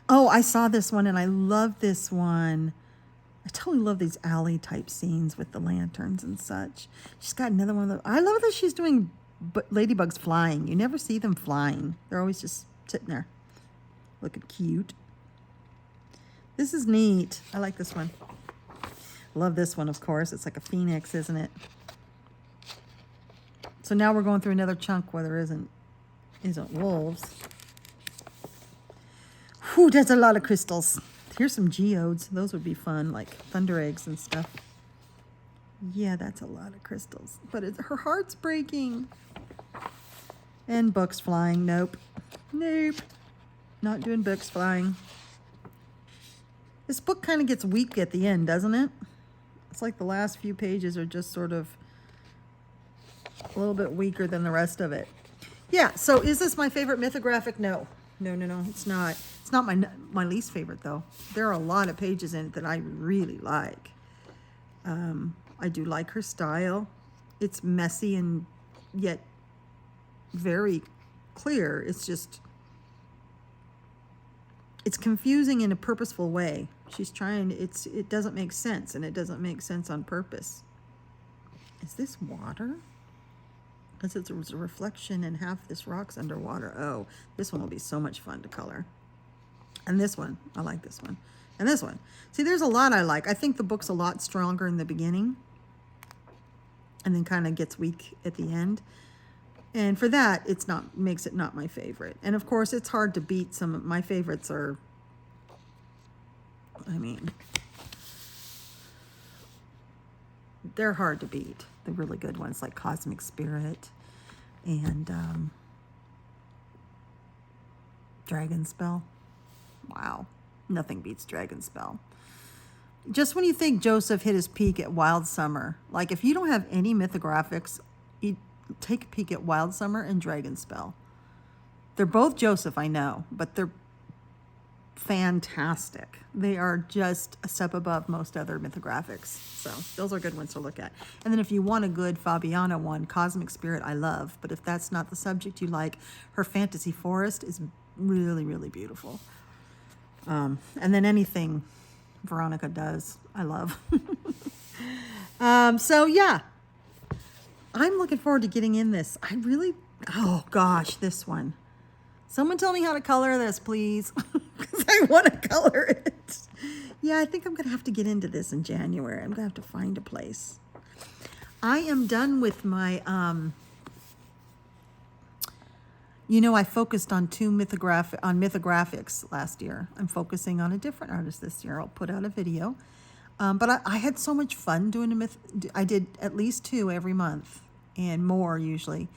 Oh, I saw this one and I love this one. I totally love these alley type scenes with the lanterns and such. She's got another one of those. I love that she's doing ladybugs flying. You never see them flying. They're always just sitting there looking cute. This is neat. I like this one. Love this one, of course. It's like a phoenix, isn't it? So now we're going through another chunk where there isn't wolves. Whew, that's a lot of crystals. Here's some geodes. Those would be fun, like thunder eggs and stuff. Yeah, that's a lot of crystals. But her heart's breaking. And books flying. Nope. Nope. Not doing books flying. This book kind of gets weak at the end, doesn't it? It's like the last few pages are just sort of a little bit weaker than the rest of it. Yeah, so is this my favorite mythographic? No. No, it's not. It's not my least favorite, though. There are a lot of pages in it that I really like. I do like her style. It's messy and yet very clear. It's just, it's confusing in a purposeful way. She's trying, it doesn't make sense, and it doesn't make sense on purpose. Is this water? Because it's a reflection and half this rock's underwater. Oh, this one will be so much fun to color. And this one, I like this one. And this one. See, there's a lot I like. I think the book's a lot stronger in the beginning and then kind of gets weak at the end. And for that, makes it not my favorite. And of course, it's hard to beat some of my favorites are, I mean, they're hard to beat. The really good ones like Cosmic Spirit and Dragon Spell. Wow, nothing beats Dragon Spell. Just when you think Joseph hit his peak at Wild Summer, like if you don't have any mythographics, you take a peek at Wild Summer and Dragon Spell. They're both Joseph, I know, but they're fantastic. They are just a step above most other mythographics. So those are good ones to look at. And then if you want a good Fabiana one, Cosmic Spirit I love, but if that's not the subject you like, her Fantasy Forest is really, really beautiful. And then anything Veronica does, I love. So yeah, I'm looking forward to getting in this. Oh gosh, this one. Someone tell me how to color this, please, because I want to color it. Yeah, I think I'm going to have to get into this in January. I'm going to have to find a place. I am done with my, you know, I focused on Mythographics last year. I'm focusing on a different artist this year. I'll put out a video. But I had so much fun doing I did at least 2 every month and more usually.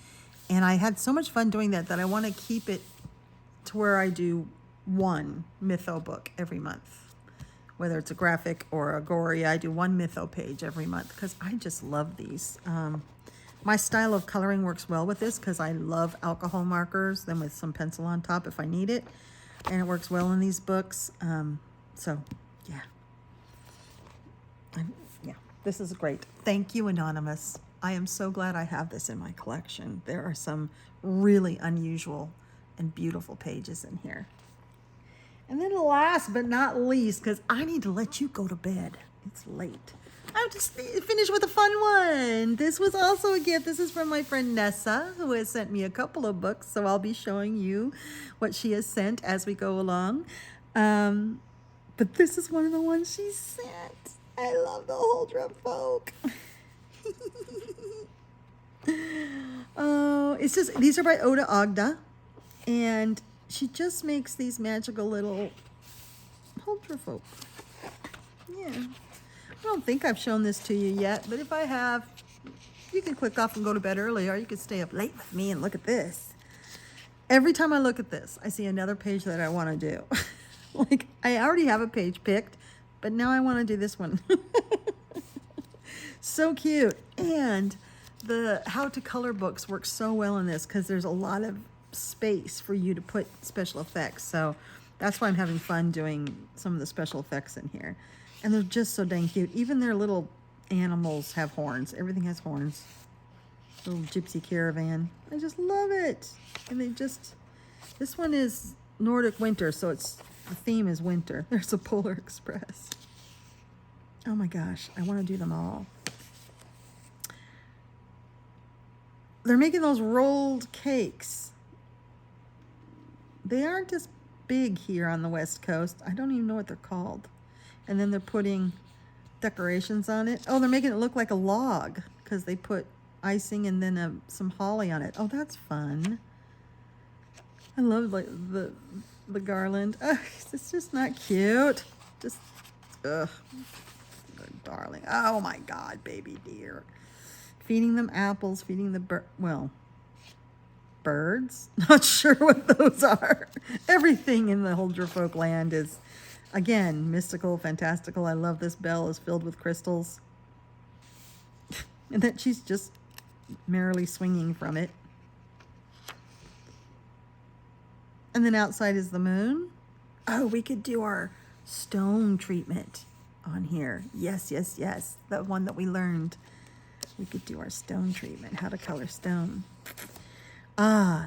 And I had so much fun doing that I want to keep it to where I do 1 mytho book every month. Whether it's a graphic or a gory, I do 1 mytho page every month because I just love these. My style of coloring works well with this because I love alcohol markers, then with some pencil on top if I need it. And it works well in these books. So, yeah. Yeah, this is great. Thank you, Anonymous. I am so glad I have this in my collection. There are some really unusual and beautiful pages in here. And then last but not least, because I need to let you go to bed. It's late. I'll just finish with a fun one. This was also a gift. This is from my friend Nessa, who has sent me a couple of books. So I'll be showing you what she has sent as we go along. But this is one of the ones she sent. I love the Huldrafolk. Oh, it's just, these are by Oda Agda. And she just makes these magical little Huldrafolk. Yeah. I don't think I've shown this to you yet, but if I have, you can click off and go to bed early, or you can stay up late with me and look at this. Every time I look at this, I see another page that I want to do. Like, I already have a page picked, but now I want to do this one. So cute. And the how to color books work so well in this because there's a lot of space for you to put special effects. So that's why I'm having fun doing some of the special effects in here. And they're just so dang cute. Even their little animals have horns. Everything has horns. Little gypsy caravan. I just love it. And they just, this one is Nordic winter, so it's, the theme is winter. There's a Polar Express. Oh my gosh, I want to do them all. They're making those rolled cakes. They aren't as big here on the West Coast. I don't even know what they're called. And then they're putting decorations on it. Oh, they're making it look like a log because they put icing and then some holly on it. Oh, that's fun. I love like the garland. Ugh, it's just not cute. Just, ugh, darling. Oh my God, baby dear. Feeding them apples, feeding the birds. Not sure what those are. Everything in the Huldrafolk land is, again, mystical, fantastical. I love this bell is filled with crystals. And that she's just merrily swinging from it. And then outside is the moon. Oh, we could do our stone treatment on here. Yes, yes, yes. The one that we learned. We could do our stone treatment, how to color stone.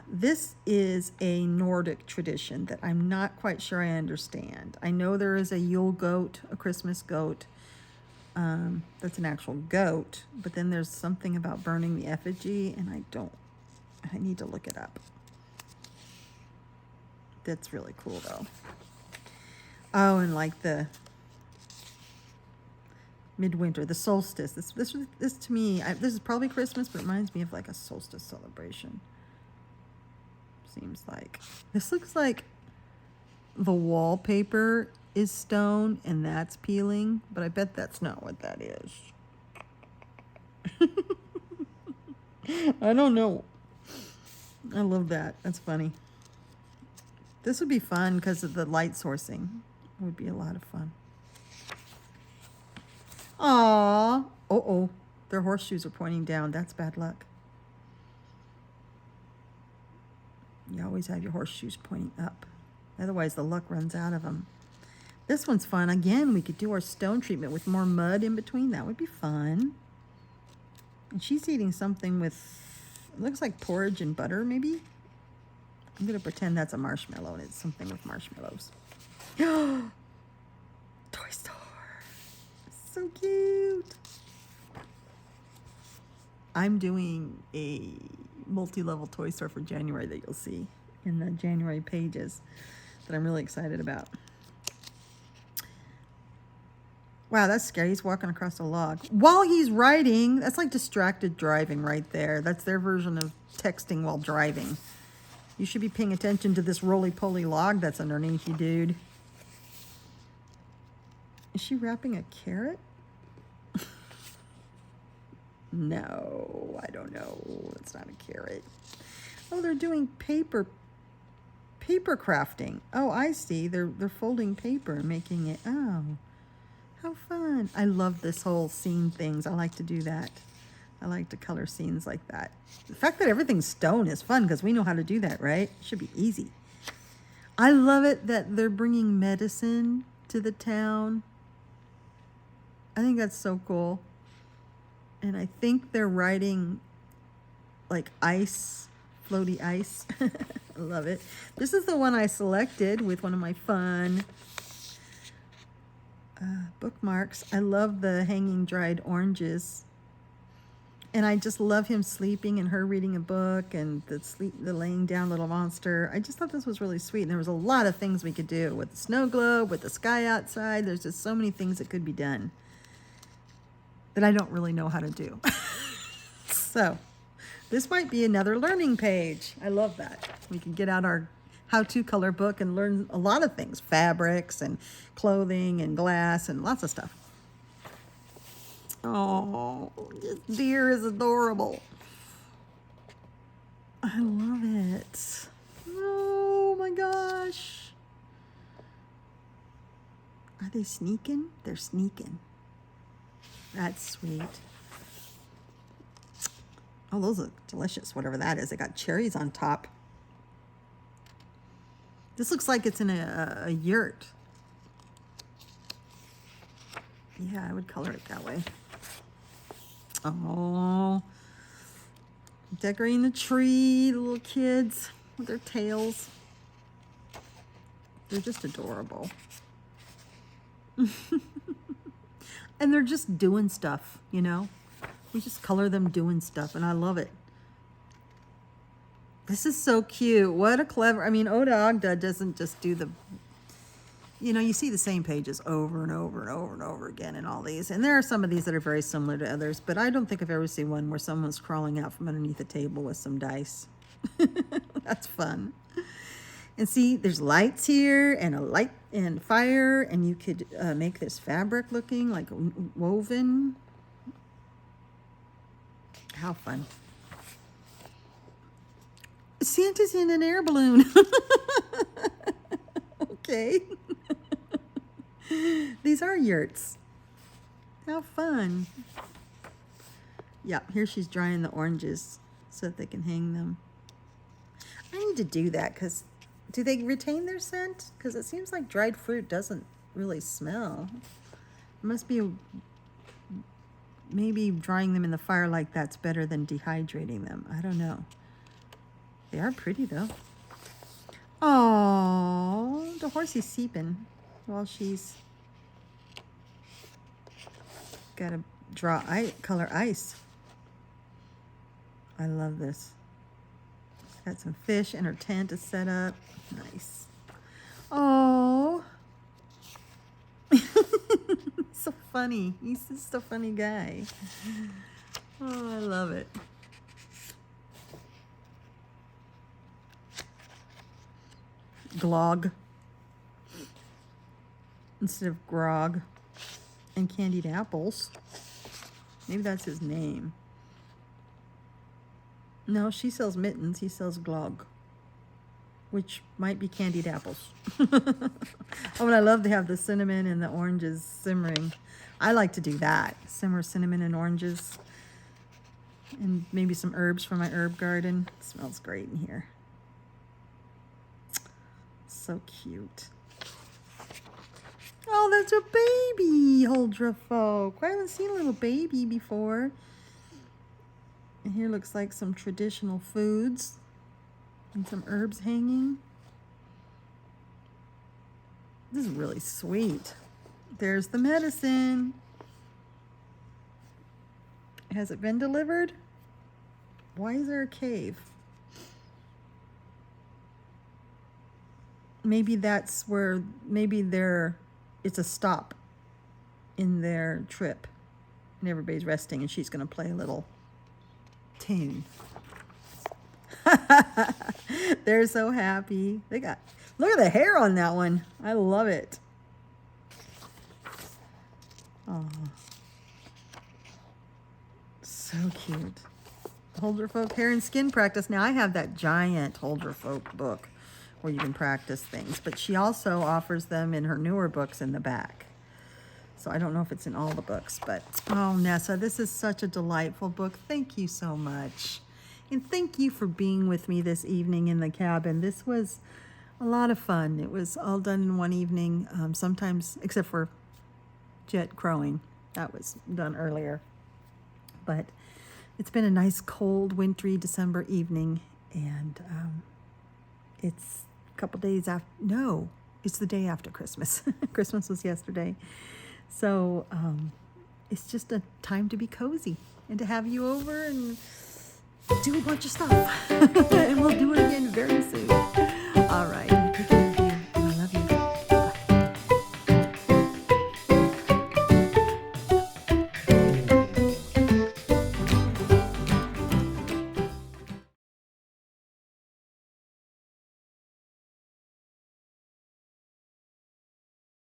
This is a Nordic tradition that I'm not quite sure I understand. I know there is a Yule goat, a Christmas goat. That's an actual goat, but then there's something about burning the effigy, and I need to look it up. That's really cool though. Oh, and like the midwinter, the solstice. This to me, this is probably Christmas, but it reminds me of like a solstice celebration. Seems like. This looks like the wallpaper is stone and that's peeling, but I bet that's not what that is. I don't know. I love that. That's funny. This would be fun because of the light sourcing. It would be a lot of fun. Aww. Uh-oh. Their horseshoes are pointing down. That's bad luck. You always have your horseshoes pointing up. Otherwise, the luck runs out of them. This one's fun. Again, we could do our stone treatment with more mud in between. That would be fun. And she's eating something with, it looks like porridge and butter, maybe? I'm going to pretend that's a marshmallow and it's something with marshmallows. Toy store. So cute. I'm doing a multi-level toy store for January that you'll see in the January pages that I'm really excited about. Wow, that's scary. He's walking across a log. While he's writing, that's like distracted driving right there. That's their version of texting while driving. You should be paying attention to this roly-poly log that's underneath you, dude. Is she wrapping a carrot? No, I don't know. It's not a carrot. Oh, they're doing paper crafting. Oh, I see. They're folding paper and making it. Oh. How fun. I love this whole scene things. I like to do that. I like to color scenes like that. The fact that everything's stone is fun because we know how to do that, right? It should be easy. I love it that they're bringing medicine to the town. I think that's so cool. And I think they're writing like ice, floaty ice. I love it. This is the one I selected with one of my fun bookmarks. I love the hanging dried oranges, and I just love him sleeping and her reading a book and the laying down little monster. I just thought this was really sweet, and there was a lot of things we could do with the snow globe, with the sky outside. There's just so many things that could be done that I don't really know how to do. So this might be another learning page. I love that. We can get out our how-to color book and learn a lot of things, fabrics and clothing and glass and lots of stuff. Oh, this deer is adorable. I love it. Oh my gosh. Are they sneaking? They're sneaking. That's sweet. Oh, those look delicious, whatever that is. They got cherries on top. This looks like it's in a yurt. Yeah, I would color it that way. Oh, decorating the tree, the little kids with their tails. They're just adorable. And they're just doing stuff, you know? We just color them doing stuff, and I love it. This is so cute. What a clever, I mean, Oda Agda doesn't just do the, you know, you see the same pages over and over and over and over again in all these. And there are some of these that are very similar to others, but I don't think I've ever seen one where someone's crawling out from underneath a table with some dice. That's fun. And see, there's lights here and a light and fire, and you could make this fabric looking like woven. How fun. Santa's in an air balloon. Okay. These are yurts. How fun. Yeah, here she's drying the oranges so that they can hang them. I need to do that because do they retain their scent? Because it seems like dried fruit doesn't really smell. It must be maybe drying them in the fire like that's better than dehydrating them. I don't know. They are pretty though. Oh, the horsey's seeping while she's got to draw color ice. I love this. She's got some fish and her tent is set up. Nice. Oh. So funny. He's just a funny guy. Oh, I love it. Glog instead of grog. And candied apples. Maybe that's his name. No, she sells mittens. He sells glog, which might be candied apples. Oh, and I love to have the cinnamon and the oranges simmering. I like to do that. Simmer cinnamon and oranges. And maybe some herbs from my herb garden. It smells great in here. So cute. Oh, that's a baby Huldrafolk. I haven't seen a little baby before. And here looks like some traditional foods and some herbs hanging. This is really sweet. There's the medicine. Has it been delivered? Why is there a cave? maybe that's where, maybe it's a stop in their trip. And everybody's resting and she's going to play a little tune. They're so happy. Look at the hair on that one. I love it. Oh, so cute. Huldrafolk hair and skin practice. Now I have that giant Huldrafolk book where you can practice things, but she also offers them in her newer books in the back. So I don't know if it's in all the books, but oh, Nessa, this is such a delightful book. Thank you so much. And thank you for being with me this evening in the cabin. This was a lot of fun. It was all done in one evening, sometimes, except for Jett crowing. That was done earlier. But it's been a nice, cold, wintry December evening, and it's a couple days after, no, it's the day after Christmas. Christmas was yesterday. So it's just a time to be cozy and to have you over and do a bunch of stuff. And we'll do it again very soon.